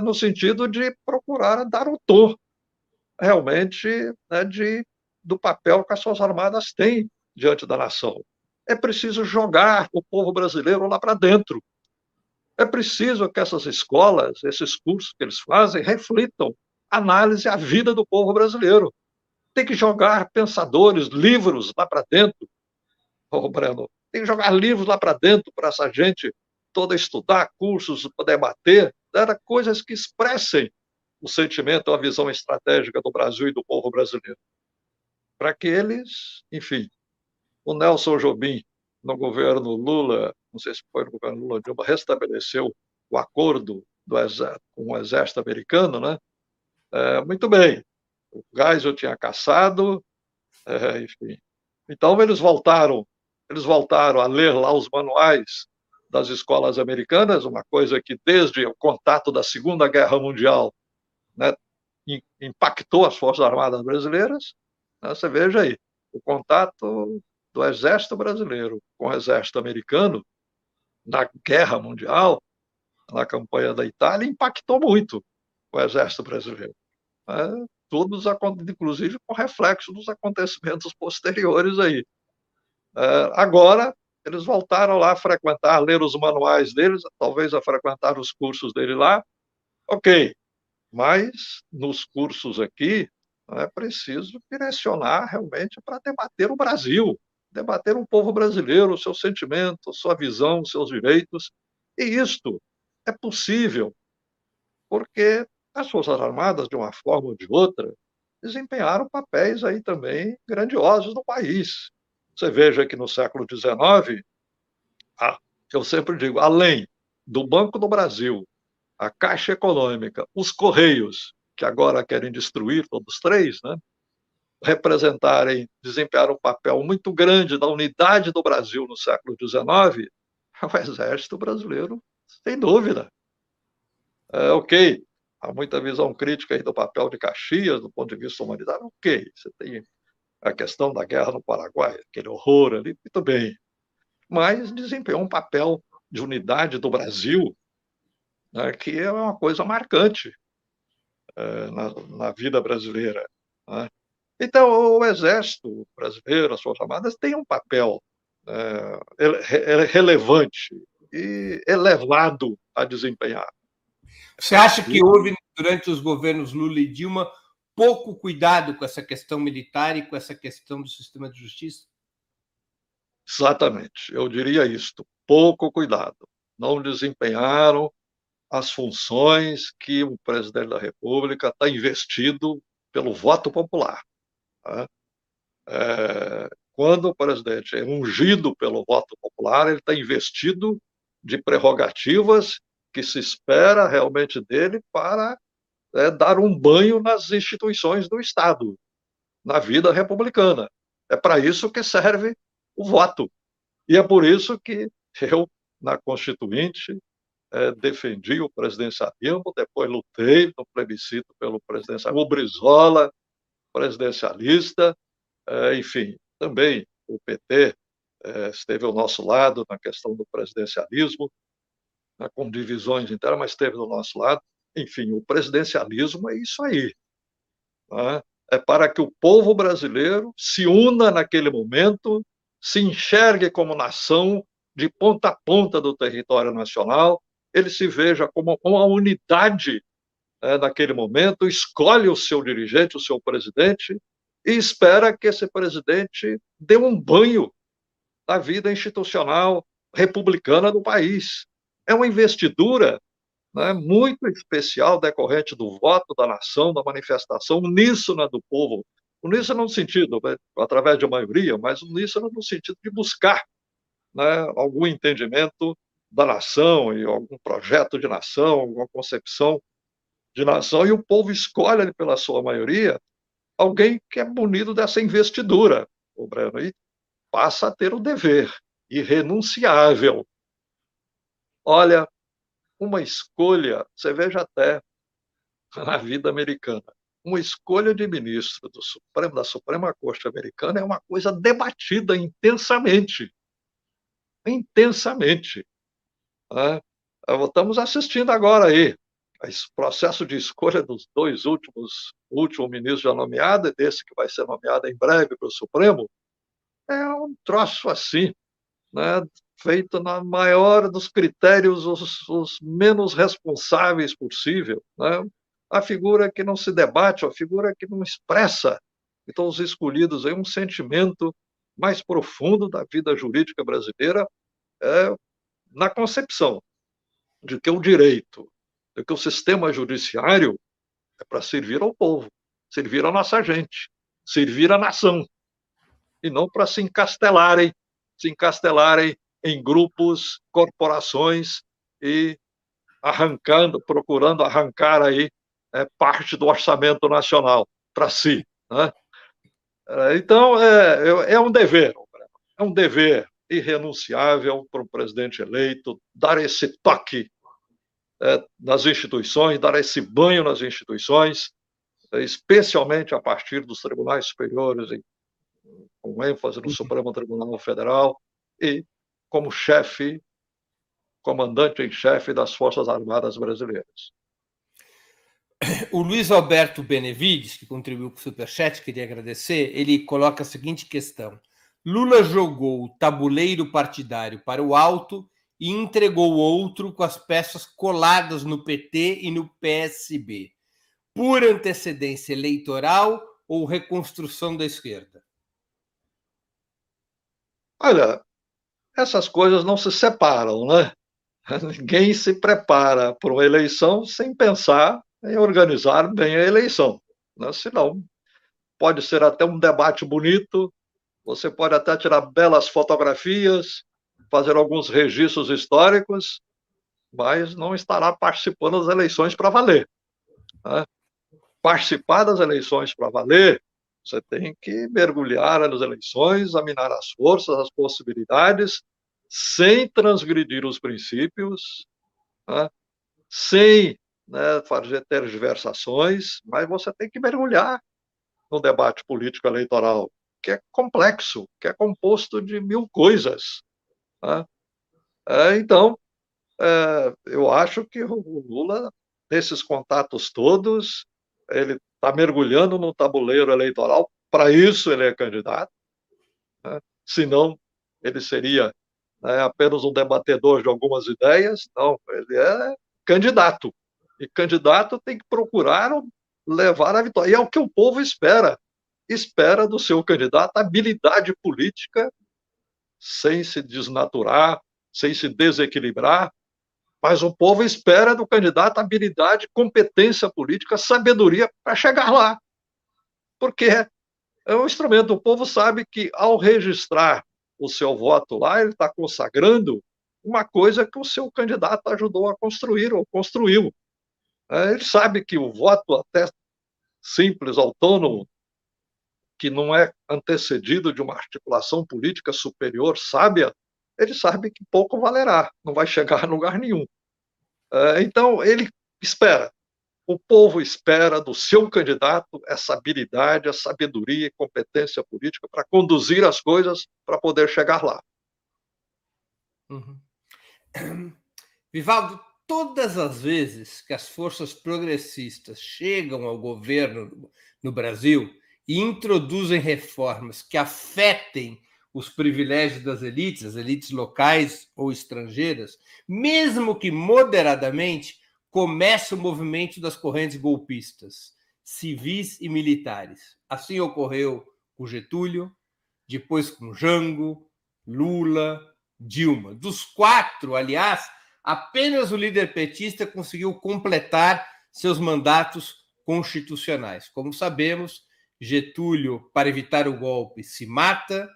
no sentido de procurar dar o tom, realmente, né, do papel que as Forças Armadas têm diante da nação. É preciso jogar o povo brasileiro lá para dentro. É preciso que essas escolas, esses cursos que eles fazem, reflitam, análise a vida do povo brasileiro. Tem que jogar pensadores, livros lá para dentro. Breno, tem que jogar livros lá para dentro para essa gente toda estudar, cursos, debater, coisas que expressem o sentimento, a visão estratégica do Brasil e do povo brasileiro. Para que eles, enfim, o Nelson Jobim, no governo Lula, não sei se foi no governo Lula, Dilma, restabeleceu o acordo com o exército americano, né? Muito bem, o Geisel tinha caçado, enfim. Então eles voltaram a ler lá os manuais das escolas americanas, uma coisa que desde o contato da Segunda Guerra Mundial, né, impactou as Forças Armadas brasileiras. Você veja aí, o contato do Exército Brasileiro com o Exército Americano na Guerra Mundial, na campanha da Itália, impactou muito o Exército Brasileiro. Todos, inclusive, com reflexo dos acontecimentos posteriores aí. Agora, eles voltaram lá a frequentar, a ler os manuais deles, talvez a frequentar os cursos dele lá. Ok, mas nos cursos aqui é preciso direcionar realmente para debater o Brasil, debater o povo brasileiro, o seu sentimento, sua visão, seus direitos. E isto é possível porque as Forças Armadas, de uma forma ou de outra, desempenharam papéis aí também grandiosos no país. Você veja que no século XIX, eu sempre digo, além do Banco do Brasil, a Caixa Econômica, os Correios, que agora querem destruir todos 3, né, desempenharam um papel muito grande na unidade do Brasil no século XIX, o Exército Brasileiro, sem dúvida. Ok, há muita visão crítica aí do papel de Caxias, do ponto de vista humanitário, ok, você tem a questão da guerra no Paraguai, aquele horror ali, muito bem, mas desempenhou um papel de unidade do Brasil, né, que é uma coisa marcante na vida brasileira. Né? Então, o Exército Brasileiro, as Forças Armadas, têm um papel relevante e elevado a desempenhar. Você acha que houve, durante os governos Lula e Dilma, pouco cuidado com essa questão militar e com essa questão do sistema de justiça? Exatamente, eu diria isto, pouco cuidado. Não desempenharam as funções que o presidente da República está investido pelo voto popular. Tá? Quando o presidente é ungido pelo voto popular, ele está investido de prerrogativas que se espera realmente dele para dar um banho nas instituições do Estado, na vida republicana. É para isso que serve o voto. E é por isso que eu, na Constituinte, defendi o presidencialismo, depois lutei no plebiscito pelo presidencialismo, o Brizola, presidencialista, enfim, também o PT esteve ao nosso lado na questão do presidencialismo, com divisões internas, mas esteve do nosso lado. Enfim, o presidencialismo é isso aí. Né? É para que o povo brasileiro se una naquele momento se enxergue como nação de ponta a ponta do território nacional, ele se veja como uma unidade naquele momento, escolhe o seu dirigente, o seu presidente, e espera que esse presidente dê um banho na vida institucional republicana do país. É uma investidura, né, muito especial, decorrente do voto da nação, da manifestação uníssona do povo. Uníssona no sentido, através de maioria, mas uníssona no sentido de buscar, né, algum entendimento da nação e algum projeto de nação, alguma concepção de nação, e o povo escolhe pela sua maioria alguém que é munido dessa investidura, o Breno, e passa a ter o dever irrenunciável. Olha, uma escolha, você veja até na vida americana, uma escolha de ministro do Supremo, da Suprema Corte Americana é uma coisa debatida intensamente. Intensamente. Né? Estamos assistindo agora aí esse processo de escolha dos dois últimos, o último ministro já nomeado e desse que vai ser nomeado em breve para o Supremo, é um troço assim, né, feito na maior dos critérios, os menos responsáveis possível. Né? A figura que não se debate, a figura que não expressa, então os escolhidos aí um sentimento mais profundo da vida jurídica brasileira, na concepção de que o direito, de que o sistema judiciário é para servir ao povo, servir à nossa gente, servir à nação, e não para se encastelarem em grupos, corporações e procurando arrancar aí parte do orçamento nacional para si. Né? Então, é um dever irrenunciável para o presidente eleito dar esse toque nas instituições, dar esse banho nas instituições, especialmente a partir dos tribunais superiores, com ênfase no Supremo Tribunal Federal, e como chefe, comandante em chefe das Forças Armadas Brasileiras. O Luiz Alberto Benevides, que contribuiu com o Superchat, queria agradecer, ele coloca a seguinte questão: Lula jogou o tabuleiro partidário para o alto e entregou outro com as peças coladas no PT e no PSB. Por antecedência eleitoral ou reconstrução da esquerda? Olha, essas coisas não se separam, né? Ninguém se prepara para uma eleição sem pensar em organizar bem a eleição. Né? Senão, pode ser até um debate bonito, você pode até tirar belas fotografias, fazer alguns registros históricos, mas não estará participando das eleições para valer. Né? Participar das eleições para valer, você tem que mergulhar nas eleições, examinar as forças, as possibilidades, sem transgredir os princípios, né? Sem fazer tergiversações, mas você tem que mergulhar no debate político eleitoral, que é complexo, que é composto de mil coisas. Né? Então, eu acho que o Lula, nesses contatos todos, ele está mergulhando no tabuleiro eleitoral, para isso ele é candidato, né? Senão ele seria apenas um debatedor de algumas ideias. Não, ele é candidato, e candidato tem que procurar levar a vitória, e é o que o povo espera do seu candidato habilidade política, sem se desnaturar, sem se desequilibrar, mas o povo espera do candidato habilidade, competência política, sabedoria para chegar lá, porque é um instrumento. O povo sabe que, ao registrar o seu voto lá, ele está consagrando uma coisa que o seu candidato ajudou a construir ou construiu. Ele sabe que o voto, até simples, autônomo, que não é antecedido de uma articulação política superior, sábia, ele sabe que pouco valerá, não vai chegar a lugar nenhum. Então, ele espera, o povo espera do seu candidato essa habilidade, a sabedoria e competência política para conduzir as coisas para poder chegar lá. Uhum. Vivaldo, todas as vezes que as forças progressistas chegam ao governo no Brasil e introduzem reformas que afetem os privilégios das elites, as elites locais ou estrangeiras, mesmo que moderadamente, começa o movimento das correntes golpistas, civis e militares. Assim ocorreu com Getúlio, depois com Jango, Lula, Dilma. Dos quatro, aliás, apenas o líder petista conseguiu completar seus mandatos constitucionais. Como sabemos, Getúlio, para evitar o golpe, se mata,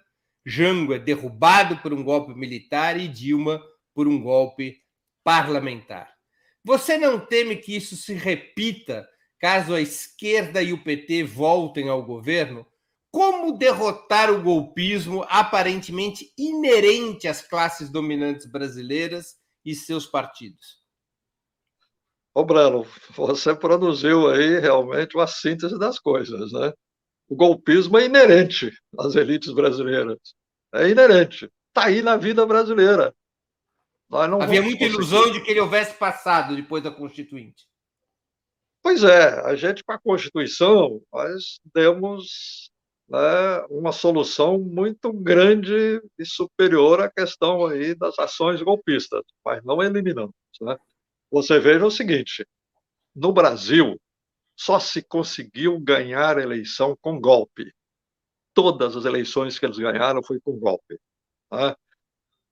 Jango é derrubado por um golpe militar e Dilma por um golpe parlamentar. Você não teme que isso se repita caso a esquerda e o PT voltem ao governo? Como derrotar o golpismo aparentemente inerente às classes dominantes brasileiras e seus partidos? Ô, Breno, você produziu aí realmente uma síntese das coisas, né? O golpismo é inerente às elites brasileiras. É inerente. Está aí na vida brasileira. Nós não Havia vamos muita conseguir. ilusão de que ele houvesse passado depois da Constituinte. Pois é, a gente, com a Constituição, nós demos, né, uma solução muito grande e superior à questão aí das ações golpistas, mas não eliminamos, né? Você veja o seguinte, no Brasil, só se conseguiu ganhar a eleição com golpe. Todas as eleições que eles ganharam foi com golpe, né?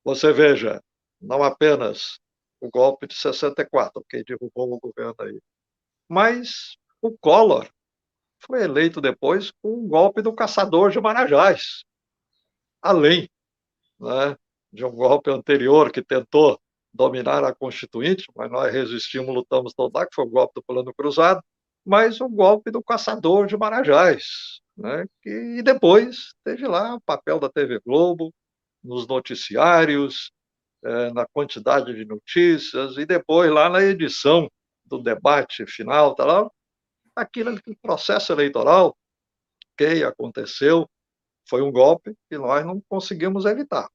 Você veja, não apenas o golpe de 64, que derrubou o governo aí, mas o Collor foi eleito depois com um golpe do caçador de Marajás, além, né, de um golpe anterior que tentou dominar a Constituinte, mas nós resistimos, lutamos todo lá, que foi o golpe do Plano Cruzado, mas o golpe do caçador de Marajás, né, e depois teve lá o papel da TV Globo, nos noticiários, na quantidade de notícias, e depois lá na edição do debate final, tá lá, aquele processo eleitoral que aconteceu foi um golpe que nós não conseguimos evitar.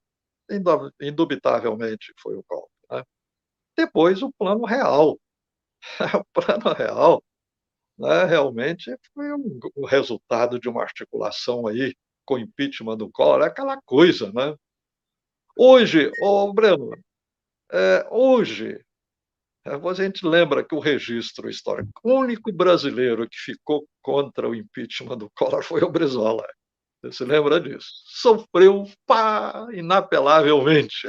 Indubitavelmente foi um golpe, né? Depois o plano real. O plano real, né, realmente foi um resultado de uma articulação aí com o impeachment do Collor, é aquela coisa, né? Hoje, Breno, hoje, a gente lembra que o registro histórico, o único brasileiro que ficou contra o impeachment do Collor foi o Brizola. Você se lembra disso? Sofreu inapelavelmente.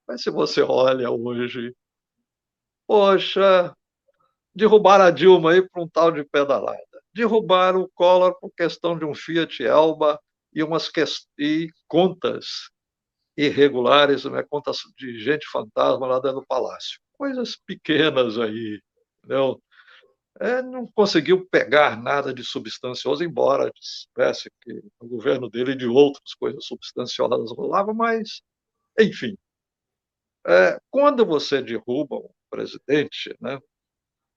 Mas se você olha hoje, poxa, derrubaram a Dilma aí por um tal de pedalada. Derrubaram o Collor por questão de um Fiat Elba e contas irregulares, né, contas de gente fantasma lá dentro do palácio. Coisas pequenas aí, entendeu? Não conseguiu pegar nada de substancioso, embora tivesse que o governo dele de outras coisas substanciosas rolava, mas, enfim. Quando você derruba um presidente, né,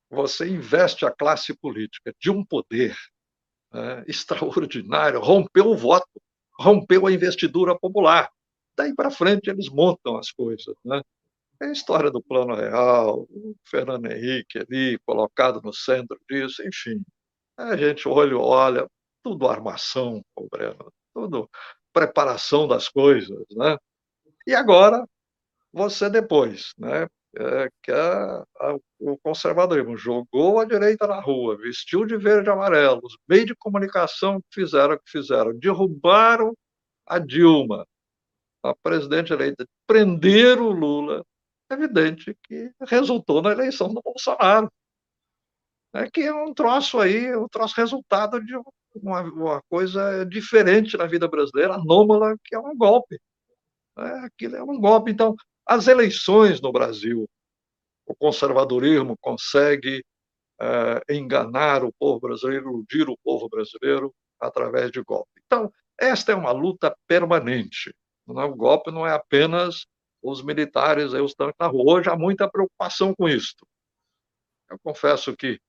você investe a classe política de um poder, né, extraordinário, rompeu o voto, rompeu a investidura popular. Daí para frente eles montam as coisas, né? É a história do Plano Real, o Fernando Henrique ali colocado no centro disso, enfim. A gente olha, tudo armação, Breno, tudo preparação das coisas, né? E agora, você depois, né? O conservadorismo jogou a direita na rua, vestiu de verde e amarelo, os meios de comunicação fizeram o que fizeram, derrubaram a Dilma, a presidente eleita, prenderam o Lula, é evidente que resultou na eleição do Bolsonaro. Que é um troço aí, um troço resultado de uma coisa diferente na vida brasileira, anômala, que é um golpe. Aquilo é um golpe. Então, as eleições no Brasil, o conservadorismo consegue enganar o povo brasileiro, iludir o povo brasileiro através de golpe. Então, esta é uma luta permanente. O golpe não é apenas os militares, os tanques na rua. Hoje há muita preocupação com isso. Eu confesso que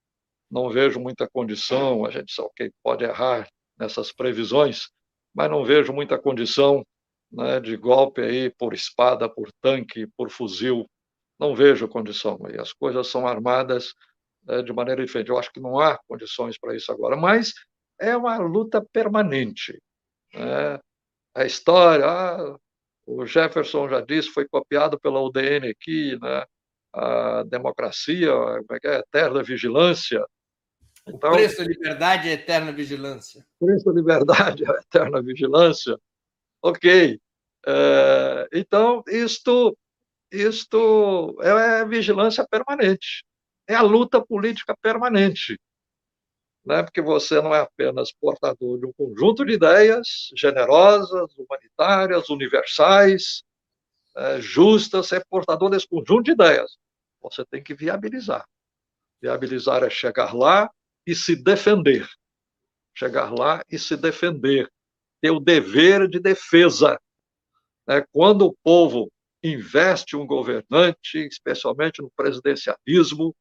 não vejo muita condição, a gente sabe que pode errar nessas previsões, mas não vejo muita condição, né, de golpe aí por espada, por tanque, por fuzil. Não vejo condição. E as coisas são armadas de maneira diferente. Eu acho que não há condições para isso agora, mas é uma luta permanente, né? a história, o Jefferson já disse, foi copiado pela UDN aqui, né? A democracia, como é que é? Eterna vigilância. O Então, preço da liberdade é eterna vigilância. preço da liberdade, a eterna vigilância. Ok. Então, isto é vigilância permanente. É a luta política permanente, né? Porque você não é apenas portador de um conjunto de ideias generosas, humanitárias, universais, justas, você é portador desse conjunto de ideias. Você tem que viabilizar. Viabilizar é chegar lá e se defender. Chegar lá e se defender. Ter o dever de defesa. Quando o povo investe um governante, especialmente no presidencialismo,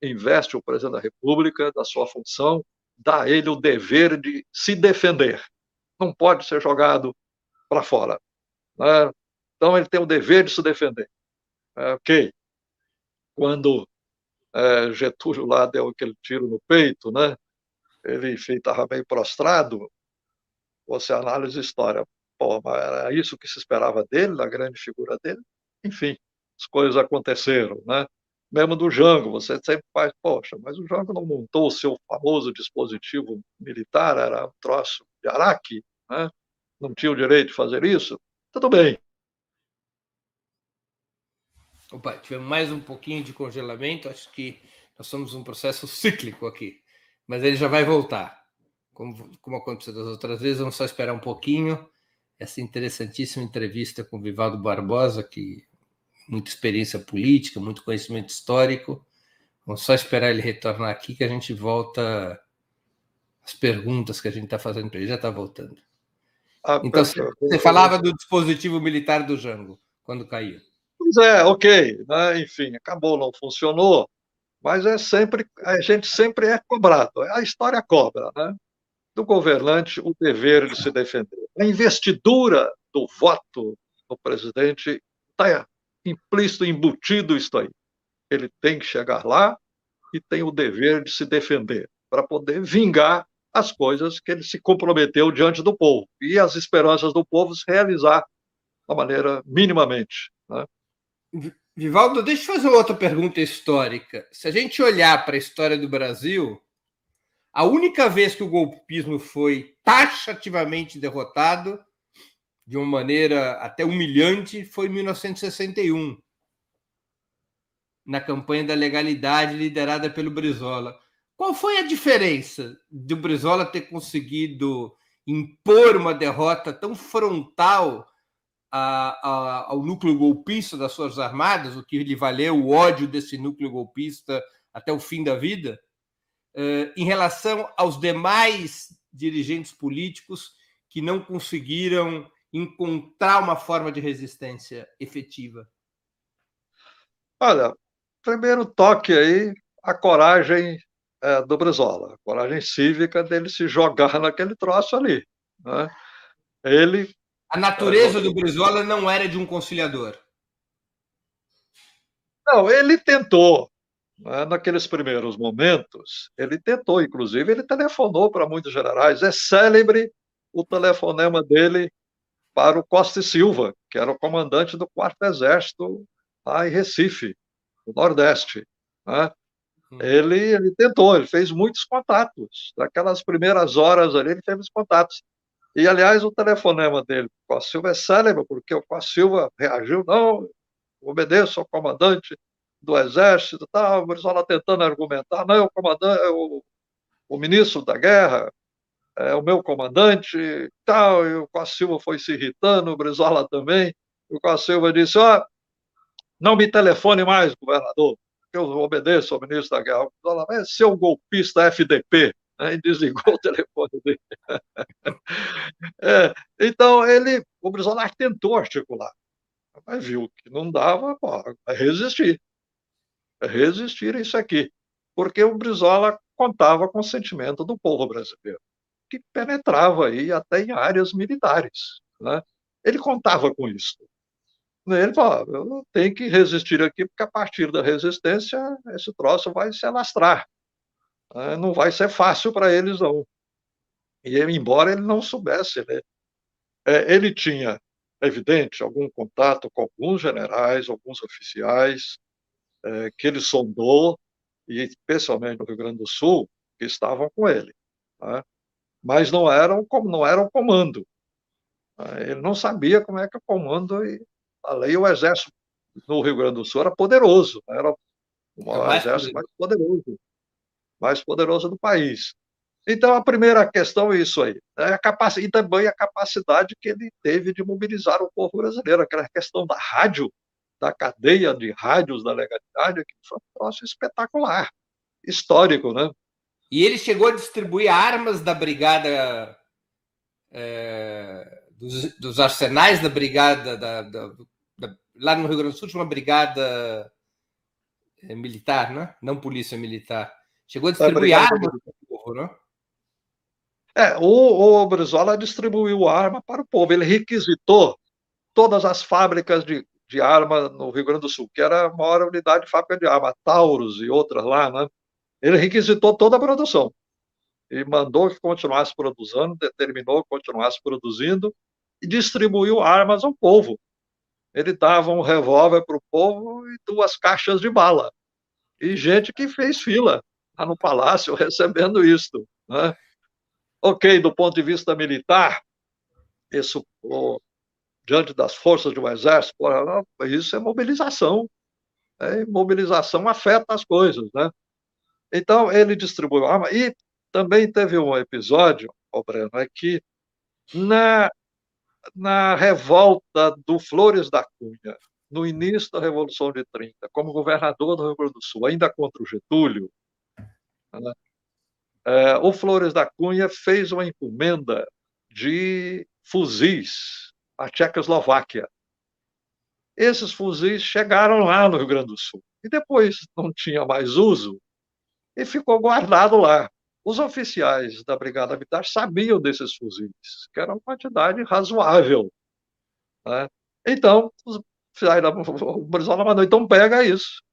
investe o presidente da República da sua função, dá a ele o dever de se defender. Não pode ser jogado para fora. Né? Então, ele tem o dever de se defender. Ok. Quando Getúlio lá deu aquele tiro no peito, né? Ele estava meio prostrado, você analisa a história. Pô, mas era isso que se esperava dele, da grande figura dele? Enfim, as coisas aconteceram, né? Mesmo do Jango, você sempre faz, poxa, mas o Jango não montou o seu famoso dispositivo militar, era um troço de Araque, né? Não tinha o direito de fazer isso? Tudo bem. Opa, tivemos mais um pouquinho de congelamento, acho que nós somos um processo cíclico aqui, mas ele já vai voltar. Como aconteceu das outras vezes, vamos só esperar um pouquinho. Essa interessantíssima entrevista com o Vivaldo Barbosa, que muita experiência política, muito conhecimento histórico. Vamos só esperar ele retornar aqui que a gente volta às perguntas que a gente está fazendo para ele. Já está voltando. Então, você falava do dispositivo militar do Jango, quando caiu. Pois é, ok. Né? Enfim, acabou, não funcionou, mas a gente sempre é cobrado. A história cobra, né? Do governante o dever de se defender. A investidura do voto do presidente está implícito, embutido isso aí. Ele tem que chegar lá e tem o dever de se defender para poder vingar as coisas que ele se comprometeu diante do povo e as esperanças do povo se realizar da maneira minimamente. Né? Vivaldo, deixa eu fazer outra pergunta histórica. Se a gente olhar para a história do Brasil, a única vez que o golpismo foi taxativamente derrotado, de uma maneira até humilhante, foi em 1961, na campanha da legalidade liderada pelo Brizola. Qual foi a diferença do Brizola ter conseguido impor uma derrota tão frontal ao núcleo golpista das Forças Armadas, o que lhe valeu o ódio desse núcleo golpista até o fim da vida, em relação aos demais dirigentes políticos que não conseguiram encontrar uma forma de resistência efetiva? Olha, primeiro toque aí, a coragem do Brizola, a coragem cívica dele se jogar naquele troço ali. Né? A natureza do Brizola não era de um conciliador. Não, ele tentou. Né? Naqueles primeiros momentos, ele tentou, inclusive, ele telefonou para muitos generais. É célebre o telefonema dele para o Costa e Silva, que era o comandante do 4º Exército lá em Recife, no Nordeste. Né? Ele tentou, ele fez muitos contatos. Naquelas primeiras horas ali, ele fez muitos contatos. E, aliás, o telefonema dele com a Silva é célebre, porque o Costa Silva reagiu, não, obedeço ao comandante do Exército, o Brizola tentando argumentar, não, o ministro da Guerra é o meu comandante, tal, e o Costa Silva foi se irritando, o Brizola também, e o Costa Silva disse, não me telefone mais, governador, porque eu obedeço ao ministro da Guerra. O Brizola, é seu golpista FDP, né, e desligou o telefone dele. Então, o Brizola tentou articular, mas viu que não dava, vai resistir. Resistir a isso aqui. Porque o Brizola contava com o sentimento do povo brasileiro, que penetrava aí até em áreas militares. Né? Ele contava com isso. Ele falou, eu tenho que resistir aqui, porque a partir da resistência, esse troço vai se alastrar. Não vai ser fácil para eles, não. E embora ele não soubesse, né, Ele tinha, é evidente, algum contato com alguns generais, alguns oficiais, que ele sondou, e especialmente no Rio Grande do Sul, que estavam com ele, né? Mas não eram comando. Ele não sabia como é que o comando e a lei, o exército no Rio Grande do Sul era poderoso, era É o o mais exército poderoso. mais poderoso do país. Então, a primeira questão é isso aí, né? E também a capacidade que ele teve de mobilizar o povo brasileiro, aquela questão da rádio, da cadeia de rádios da legalidade, que foi um troço espetacular, histórico, né? E ele chegou a distribuir armas da brigada, dos arsenais da brigada, lá no Rio Grande do Sul tinha uma brigada militar, né? Não polícia militar. Chegou a Da distribuir Brigada armas Militar. para o povo, não? O Brizola distribuiu arma para o povo, ele requisitou todas as fábricas de arma no Rio Grande do Sul, que era a maior unidade de fábrica de arma, a Taurus e outras lá, né? Ele requisitou toda a produção e mandou que continuasse produzindo, determinou que continuasse produzindo e distribuiu armas ao povo. Ele dava um revólver para o povo e 2 caixas de bala. E gente que fez fila lá no palácio recebendo isto, né? Ok, do ponto de vista militar, isso, diante das forças do exército, isso é mobilização. Né? Mobilização afeta as coisas, né? Então, ele distribuiu arma. E também teve um episódio, Breno, que na, na revolta do Flores da Cunha, no início da Revolução de 30, como governador do Rio Grande do Sul, ainda contra o Getúlio, né, o Flores da Cunha fez uma encomenda de fuzis à Tchecoslováquia. Esses fuzis chegaram lá no Rio Grande do Sul e depois não tinha mais uso e ficou guardado lá. Os oficiais da Brigada Militar sabiam desses fuzis, que era uma quantidade razoável, né? Então, o Brizola mandou, então pega isso.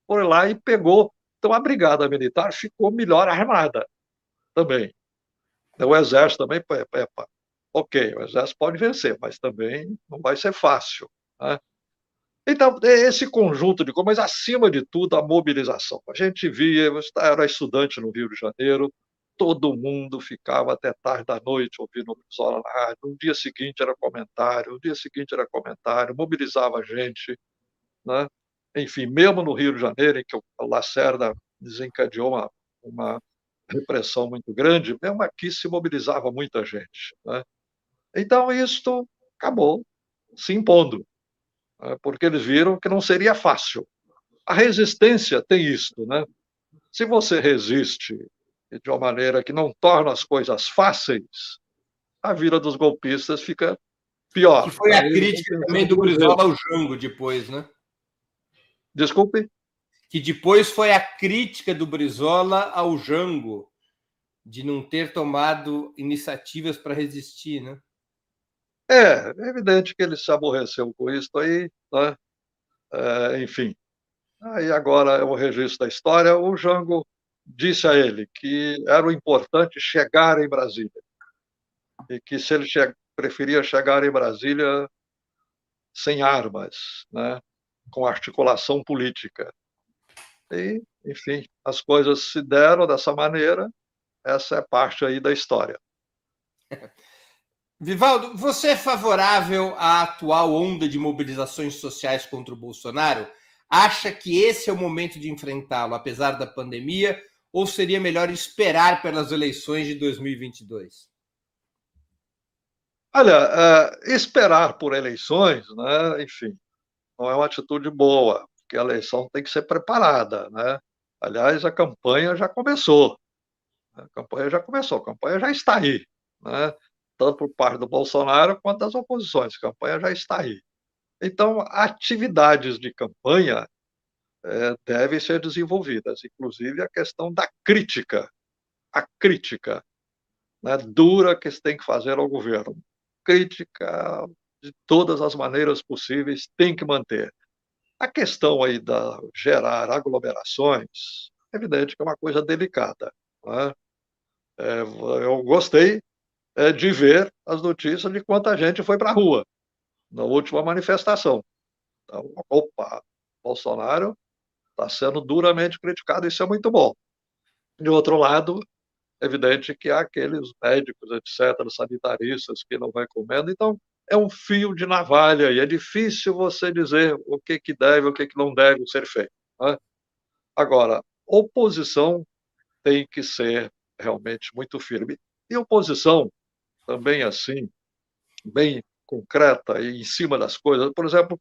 Foi lá e pegou. Então, a Brigada Militar ficou melhor armada também. O Exército também, ok, o Exército pode vencer, mas também não vai ser fácil, né? Então, esse conjunto de coisas, mas acima de tudo, a mobilização. A gente via, eu era estudante no Rio de Janeiro, todo mundo ficava até tarde da noite ouvindo o Brizola na rádio. No dia seguinte era comentário, no dia seguinte era comentário, mobilizava a gente, né? Enfim, mesmo no Rio de Janeiro, em que o Lacerda desencadeou uma repressão muito grande, mesmo aqui se mobilizava muita gente, né? Então, isto acabou se impondo, porque eles viram que não seria fácil. A resistência tem isto, né? Se você resiste de uma maneira que não torna as coisas fáceis, a vida dos golpistas fica Que pior. foi a Aí vão crítica pensar também do 2 Brizola vezes. ao Jango depois, né? Desculpe? Que depois foi a crítica do Brizola ao Jango de não ter tomado iniciativas para resistir, né? É evidente que ele se aborreceu com isso aí, né? Enfim. Aí agora é o registro da história. O Jango disse a ele que era o importante chegar em Brasília e que se ele preferia chegar em Brasília sem armas, né? Com articulação política. E, enfim, as coisas se deram dessa maneira. Essa é parte aí da história. Vivaldo, você é favorável à atual onda de mobilizações sociais contra o Bolsonaro? Acha que esse é o momento de enfrentá-lo, apesar da pandemia, ou seria melhor esperar pelas eleições de 2022? Olha, esperar por eleições, né, enfim, não é uma atitude boa, porque a eleição tem que ser preparada, né? Aliás, a campanha já começou. A campanha já está aí, né? Tanto por parte do Bolsonaro quanto das oposições. A campanha já está aí. Então, atividades de campanha devem ser desenvolvidas, inclusive a questão da crítica, a crítica, né, dura que se tem que fazer ao governo. Crítica de todas as maneiras possíveis tem que manter. A questão aí da gerar aglomerações, é evidente que é uma coisa delicada, né? Eu gostei de ver as notícias de quanta gente foi para a rua na última manifestação. Então, opa, Bolsonaro está sendo duramente criticado, isso é muito bom. De outro lado, é evidente que há aqueles médicos, etc., sanitaristas que não recomendam, então é um fio de navalha e é difícil você dizer o que deve, o que não deve ser feito, né? Agora, oposição tem que ser realmente muito firme. E oposição também assim, bem concreta e em cima das coisas. Por exemplo,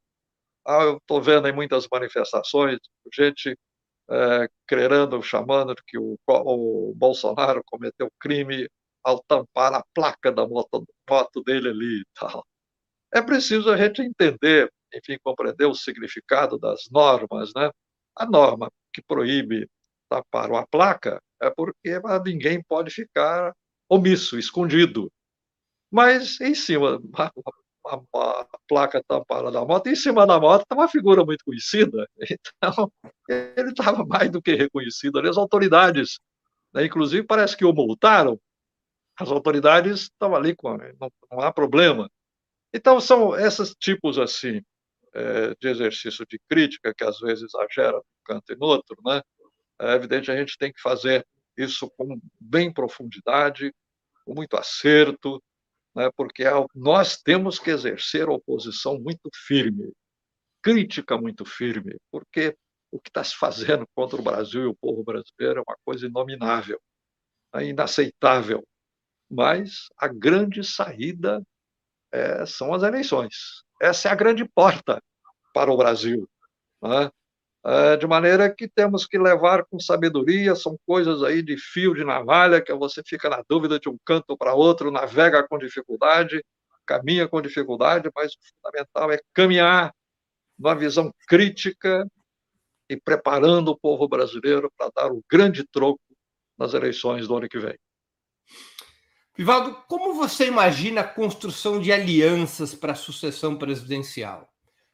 eu estou vendo em muitas manifestações gente querendo, chamando que o Bolsonaro cometeu crime ao tampar a placa da moto dele ali e tal. É preciso a gente entender, enfim, compreender o significado das normas, né? A norma que proíbe tapar uma placa é porque ninguém pode ficar omisso, escondido. Mas em cima, a placa tampada da moto, em cima da moto está uma figura muito conhecida, então ele estava mais do que reconhecido ali. As autoridades, né, inclusive, parece que o multaram, as autoridades estão ali, não há problema. Então, são esses tipos assim de exercício de crítica, que às vezes exagera num canto e no outro, né? É evidente, a gente tem que fazer isso com bem profundidade, com muito acerto, né? Porque nós temos que exercer oposição muito firme, crítica muito firme, porque o que está se fazendo contra o Brasil e o povo brasileiro é uma coisa inominável, é inaceitável. Mas a grande saída são as eleições. Essa é a grande porta para o Brasil, né? De maneira que temos que levar com sabedoria, são coisas aí de fio de navalha, que você fica na dúvida de um canto para outro, navega com dificuldade, caminha com dificuldade, mas o fundamental é caminhar numa visão crítica e preparando o povo brasileiro para dar o grande troco nas eleições do ano que vem. Vivaldo, como você imagina a construção de alianças para a sucessão presidencial?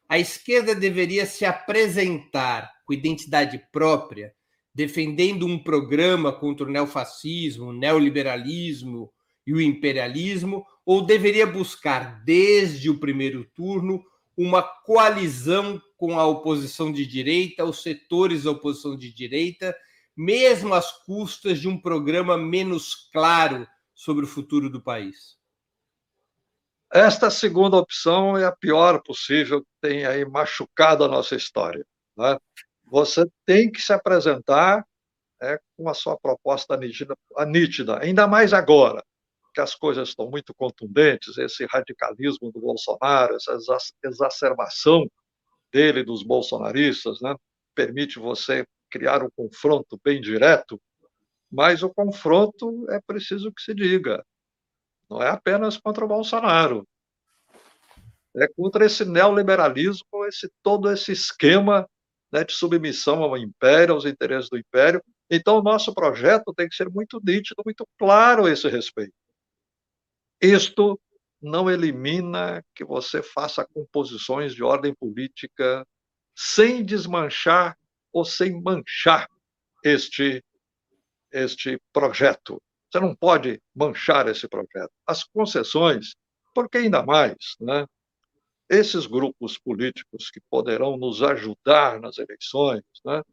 A esquerda deveria se apresentar com identidade própria, defendendo um programa contra o neofascismo, o neoliberalismo e o imperialismo, ou deveria buscar, desde o primeiro turno, uma coalizão com a oposição de direita, os setores da oposição de direita, mesmo às custas de um programa menos claro sobre o futuro do país? Esta segunda opção é a pior possível, que tem aí machucado a nossa história, né? Você tem que se apresentar com a sua proposta nítida, ainda mais agora, que as coisas estão muito contundentes, esse radicalismo do Bolsonaro, essa exacerbação dele, dos bolsonaristas, né, permite você criar um confronto bem direto, mas o confronto é preciso que se diga, não é apenas contra o Bolsonaro, é contra esse neoliberalismo, todo esse esquema, né, de submissão ao império, aos interesses do império. Então, o nosso projeto tem que ser muito nítido, muito claro a esse respeito. Isto não elimina que você faça composições de ordem política sem desmanchar ou sem manchar este projeto. Você não pode manchar esse projeto. As concessões, porque ainda mais, né? Esses grupos políticos que poderão nos ajudar nas eleições, né,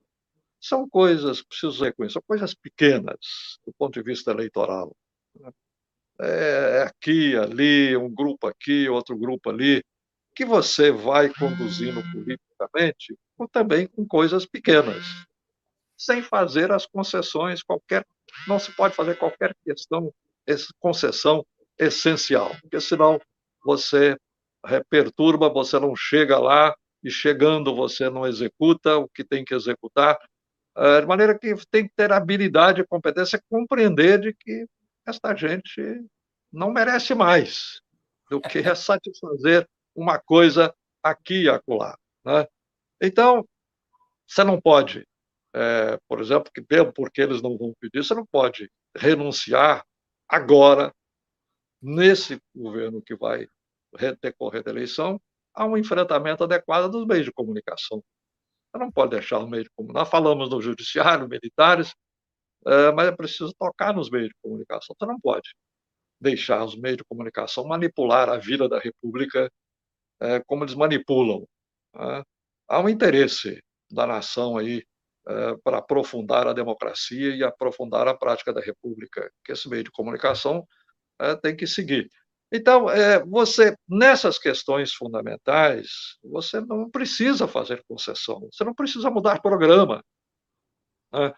são coisas, preciso reconhecer, são coisas pequenas do ponto de vista eleitoral. Né? Aqui, ali, um grupo aqui, outro grupo ali, que você vai conduzindo politicamente, ou também com coisas pequenas, sem fazer as concessões, não se pode fazer qualquer concessão essencial, porque senão você perturba, você não chega lá, e chegando você não executa o que tem que executar, de maneira que tem que ter habilidade e competência, compreender de que esta gente não merece mais do que satisfazer uma coisa aqui e acolá, né? Então, você não pode, por exemplo, que mesmo porque eles não vão pedir, você não pode renunciar agora, nesse governo que vai decorrer da eleição, a um enfrentamento adequado dos meios de comunicação. Você não pode deixar os meios de comunicação. Nós falamos no judiciário, militares, mas é preciso tocar nos meios de comunicação. Você não pode. deixar os meios de comunicação manipular a vida da República como eles manipulam. Né? Há um interesse da nação aí para aprofundar a democracia e aprofundar a prática da República, que esse meio de comunicação tem que seguir. Então, você, nessas questões fundamentais, você não precisa fazer concessão, você não precisa mudar programa. Né?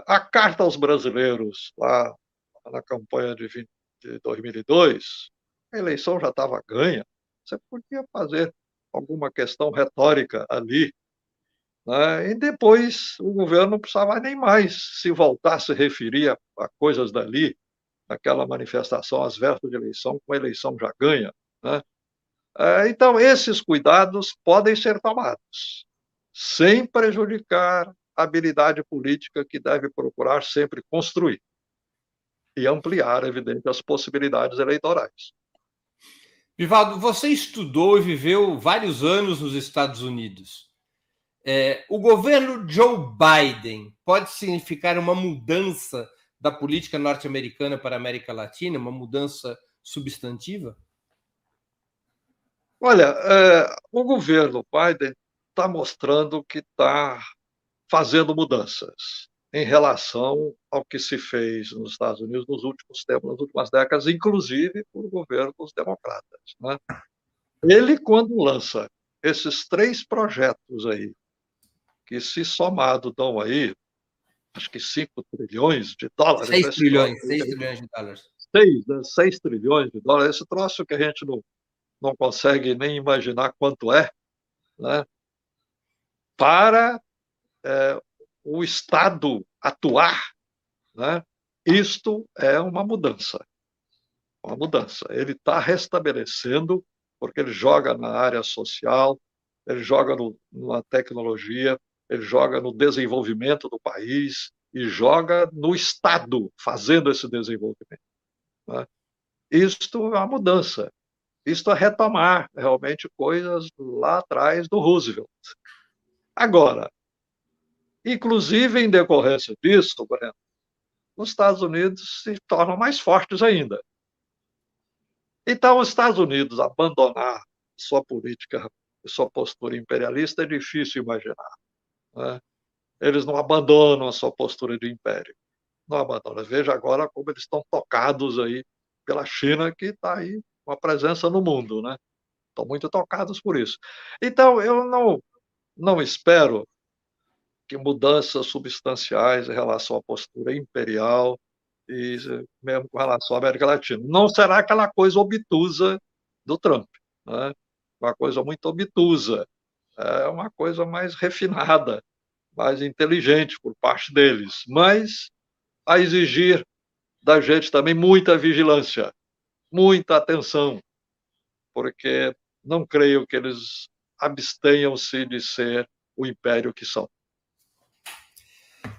A carta aos brasileiros, lá na campanha de 2002, a eleição já estava ganha, você podia fazer alguma questão retórica ali, né? E depois o governo não precisava nem mais se voltar a se referir a coisas dali, aquela manifestação às vésperas de eleição, com a eleição já ganha. Né? Então, esses cuidados podem ser tomados, sem prejudicar a habilidade política que deve procurar sempre construir e ampliar, evidente, as possibilidades eleitorais. Vivaldo, você estudou e viveu vários anos nos Estados Unidos. O governo Joe Biden pode significar uma mudança da política norte-americana para a América Latina, uma mudança substantiva? Olha, o governo Biden está mostrando que está fazendo mudanças em relação ao que se fez nos Estados Unidos nos últimos tempos, nas últimas décadas, inclusive por governos democratas. Né? Ele, quando lança esses 3 projetos aí, que se somado dão aí, acho que 5 trilhões de dólares, 6 trilhões, 6 trilhões de dólares. 6 trilhões de dólares, esse troço que a gente não consegue nem imaginar quanto é, né? Para o Estado atuar, né? Isto é uma mudança. Uma mudança. Ele está restabelecendo, porque ele joga na área social, ele joga na tecnologia, ele joga no desenvolvimento do país e joga no Estado fazendo esse desenvolvimento. Né? Isto é uma mudança. Isto é retomar realmente coisas lá atrás do Roosevelt. Agora, inclusive em decorrência disso, Breno, os Estados Unidos se tornam mais fortes ainda. Então, os Estados Unidos abandonar sua política, sua postura imperialista é difícil imaginar. Né? Eles não abandonam a sua postura de império. Não abandonam. Veja agora como eles estão tocados aí pela China, que está aí com a presença no mundo. Né? Estão muito tocados por isso. Então, eu não espero que mudanças substanciais em relação à postura imperial e mesmo com relação à América Latina. Não será aquela coisa obtusa do Trump, né? Uma coisa muito obtusa, é uma coisa mais refinada, mais inteligente por parte deles, mas a exigir da gente também muita vigilância, muita atenção, porque não creio que eles abstenham-se de ser o império que são.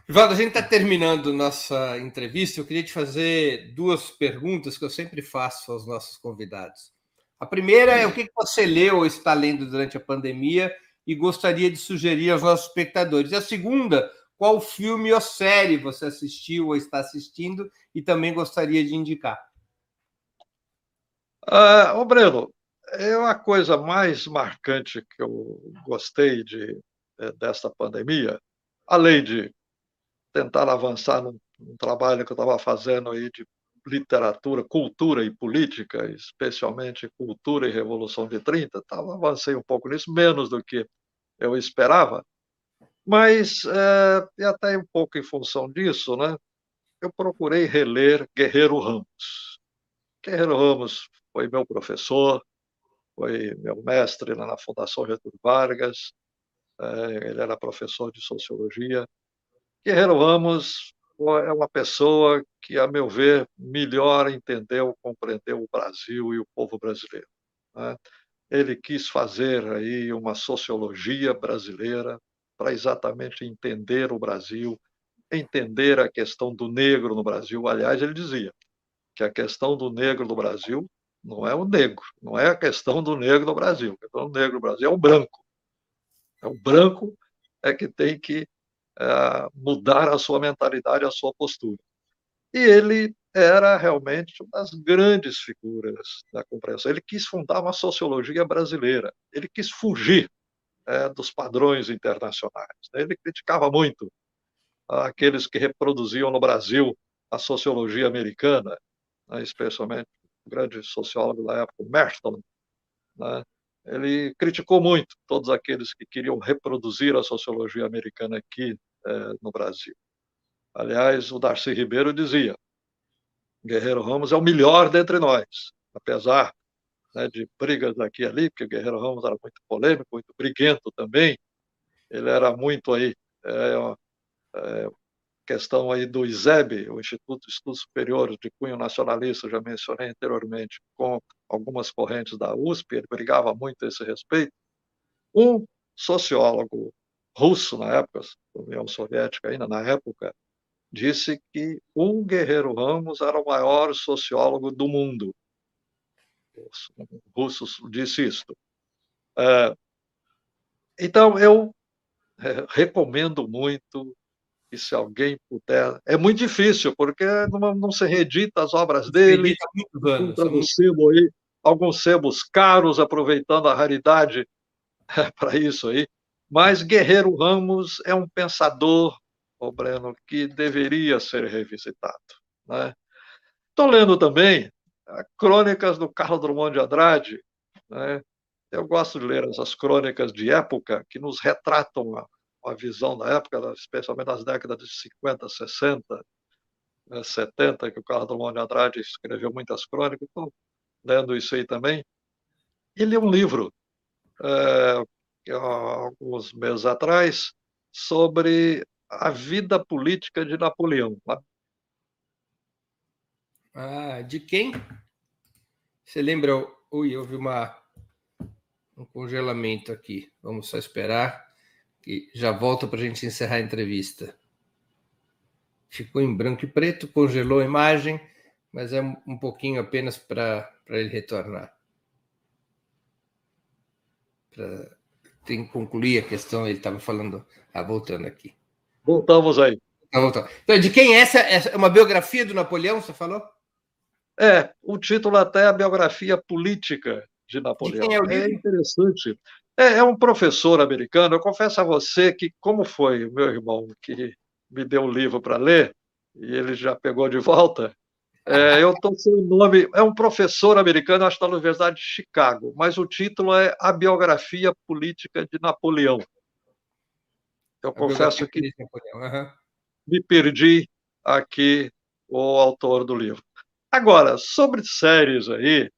Vivaldo, a gente está terminando nossa entrevista. Eu queria te fazer 2 perguntas que eu sempre faço aos nossos convidados. A primeira é o que você leu ou está lendo durante a pandemia e gostaria de sugerir aos nossos espectadores. E a segunda, qual filme ou série você assistiu ou está assistindo e também gostaria de indicar? Breno, a coisa mais marcante que eu gostei desta pandemia, além de tentar avançar num trabalho que eu estava fazendo aí de literatura, cultura e política, especialmente cultura e Revolução de 30, avancei um pouco nisso, menos do que eu esperava, mas, e até um pouco em função disso, né, eu procurei reler Guerreiro Ramos. Guerreiro Ramos foi meu professor, foi meu mestre lá na Fundação Getúlio Vargas, ele era professor de Sociologia. Guerreiro Ramos é uma pessoa que, a meu ver, melhor entendeu, compreendeu o Brasil e o povo brasileiro. Né? Ele quis fazer aí uma sociologia brasileira para exatamente entender o Brasil, entender a questão do negro no Brasil. Aliás, ele dizia que a questão do negro no Brasil não é o negro, não é a questão do negro no Brasil. A questão do negro no Brasil é o branco. É o branco que tem que mudar a sua mentalidade, a sua postura. E ele era realmente uma das grandes figuras da compreensão. Ele quis fundar uma sociologia brasileira, ele quis fugir dos padrões internacionais. Ele criticava muito aqueles que reproduziam no Brasil a sociologia americana, né, especialmente o grande sociólogo da época, Merton, né? Ele criticou muito todos aqueles que queriam reproduzir a sociologia americana aqui no Brasil. Aliás, o Darcy Ribeiro dizia: Guerreiro Ramos é o melhor dentre nós, apesar, né, de brigas aqui e ali, porque o Guerreiro Ramos era muito polêmico, muito briguento também. Ele era muito aí questão aí do ISEB, o Instituto de Estudos Superiores de cunho nacionalista, já mencionei anteriormente, com algumas correntes da USP, ele brigava muito a esse respeito. Um sociólogo russo, na época, da União Soviética ainda na época, disse que o Guerreiro Ramos era o maior sociólogo do mundo. O russo disse isso. Então, eu recomendo muito que, se alguém puder... É muito difícil, porque não se reedita as obras dele, Edita há muitos anos. Alguns sebos caros, aproveitando a raridade para isso aí. Mas Guerreiro Ramos é um pensador, Breno, que deveria ser revisitado, né? Estou lendo também crônicas do Carlos Drummond de Andrade, né? Eu gosto de ler essas crônicas de época que nos retratam a visão da época, especialmente nas décadas de 50, 60, 70, que o Carlos Drummond de Andrade escreveu muitas crônicas. Estou lendo isso aí também. E li um livro, alguns meses atrás, sobre a vida política de Napoleão. De quem? Você lembra? Ui, houve um congelamento aqui. Vamos só esperar que já volta para a gente encerrar a entrevista. Ficou em branco e preto, congelou a imagem, mas é um pouquinho apenas para ele retornar. Tem que concluir a questão, ele estava falando. Voltando aqui. Voltamos aí. Voltando. Então, de quem é essa? É uma biografia do Napoleão, você falou? O título até é a biografia política de Napoleão. De quem é o livro? É interessante. É um professor americano. Eu confesso a você que, como foi o meu irmão que me deu um livro para ler, e ele já pegou de volta, eu estou sem o nome. É um professor americano, acho que da Universidade de Chicago, mas o título é A Biografia Política de Napoleão. Eu confesso que me perdi aqui o autor do livro. Agora, sobre séries aí,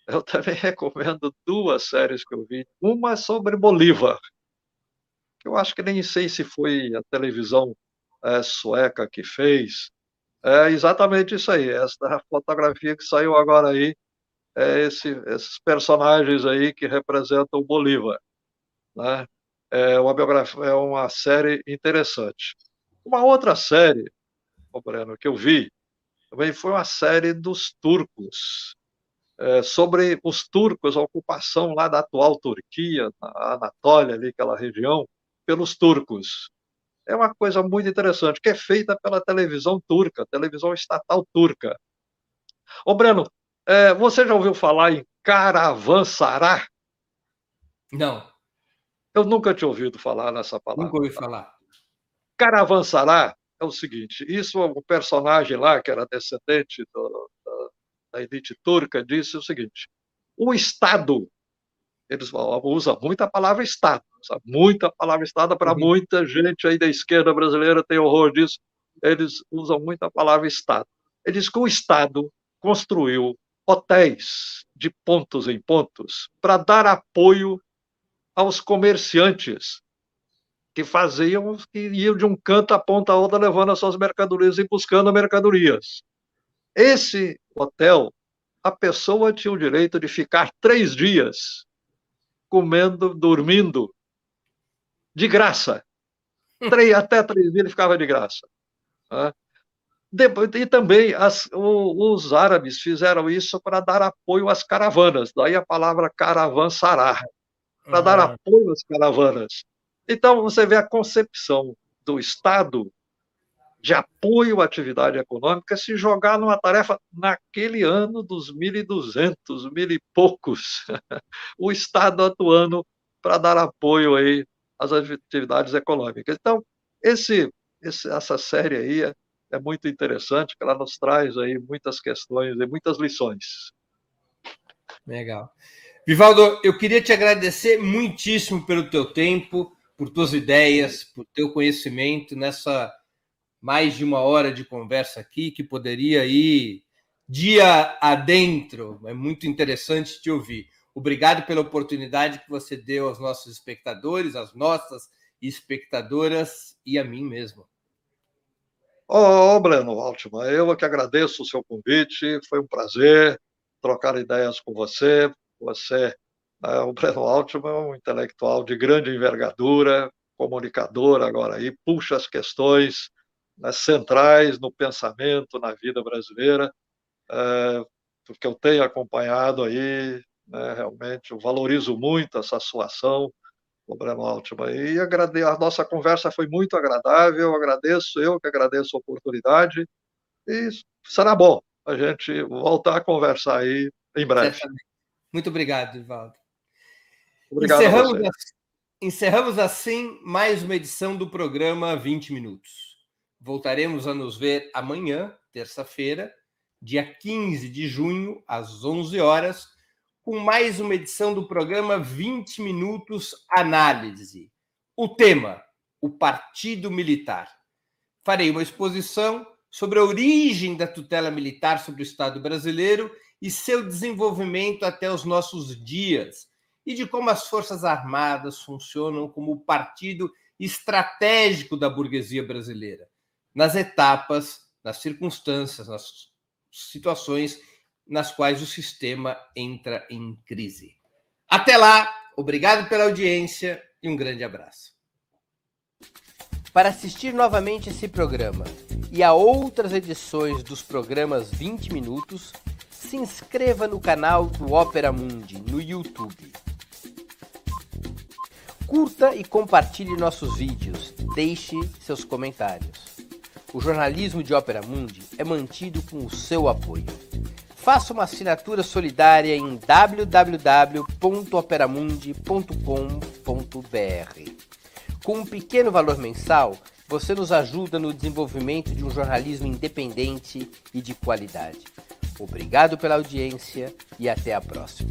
eu também recomendo duas séries que eu vi. Uma é sobre Bolívar, que eu acho que nem sei se foi a televisão sueca que fez. É exatamente isso aí, essa fotografia que saiu agora aí, esses personagens aí que representam o Bolívar, né? É uma série interessante. Uma outra série, Breno, que eu vi, também foi uma série dos turcos, sobre os turcos, a ocupação lá da atual Turquia, na Anatólia, ali, aquela região, pelos turcos. É uma coisa muito interessante, que é feita pela televisão turca, televisão estatal turca. Breno, você já ouviu falar em Caravanserai? Não. Eu nunca tinha ouvido falar nessa palavra. Nunca ouvi falar. Caravanserai é o seguinte, isso é um personagem lá, que era descendente da elite turca, disse o seguinte: o Estado, eles usam muita palavra Estado, sabe? Muita palavra Estado, para muita gente aí da esquerda brasileira tem horror disso, eles usam muita palavra Estado. Ele diz que o Estado construiu hotéis de pontos em pontos para dar apoio aos comerciantes que iam de um canto a ponta a outra levando as suas mercadorias e buscando mercadorias. Esse hotel, a pessoa tinha o direito de ficar 3 dias comendo, dormindo, de graça. Até 3 dias ele ficava de graça. E também os árabes fizeram isso para dar apoio às caravanas, daí a palavra caravanserai, para dar apoio às caravanas. Então, você vê a concepção do Estado de apoio à atividade econômica se jogar numa tarefa naquele ano dos 1.200, 1.000 e poucos, o Estado atuando para dar apoio aí às atividades econômicas. Então, essa série aí é muito interessante, porque ela nos traz aí muitas questões e muitas lições. Legal. Vivaldo, eu queria te agradecer muitíssimo pelo teu tempo, por tuas ideias, por teu conhecimento nessa mais de 1 hora de conversa aqui, que poderia ir dia adentro. É muito interessante te ouvir. Obrigado pela oportunidade que você deu aos nossos espectadores, às nossas espectadoras e a mim mesmo. Breno Altman, eu que agradeço o seu convite, foi um prazer trocar ideias com você. O Breno Altman é um intelectual de grande envergadura, comunicador agora aí, puxa as questões, né, centrais no pensamento, na vida brasileira, porque eu tenho acompanhado aí, né, realmente eu valorizo muito essa sua ação, o Breno Altman, e a nossa conversa foi muito agradável, eu que agradeço a oportunidade, e será bom a gente voltar a conversar aí em breve. Certamente. Muito obrigado, Vivaldo. Obrigado a você. Encerramos assim mais uma edição do programa 20 Minutos. Voltaremos a nos ver amanhã, terça-feira, dia 15 de junho, às 11 horas, com mais uma edição do programa 20 Minutos Análise. O tema, o Partido Militar. Farei uma exposição sobre a origem da tutela militar sobre o Estado brasileiro e seu desenvolvimento até os nossos dias, e de como as Forças Armadas funcionam como o partido estratégico da burguesia brasileira, nas etapas, nas circunstâncias, nas situações nas quais o sistema entra em crise. Até lá, obrigado pela audiência e um grande abraço. Para assistir novamente esse programa e a outras edições dos programas 20 Minutos, se inscreva no canal do Opera Mundi no YouTube. Curta e compartilhe nossos vídeos, deixe seus comentários. O jornalismo de Opera Mundi é mantido com o seu apoio. Faça uma assinatura solidária em www.operamundi.com.br. Com um pequeno valor mensal, você nos ajuda no desenvolvimento de um jornalismo independente e de qualidade. Obrigado pela audiência e até a próxima.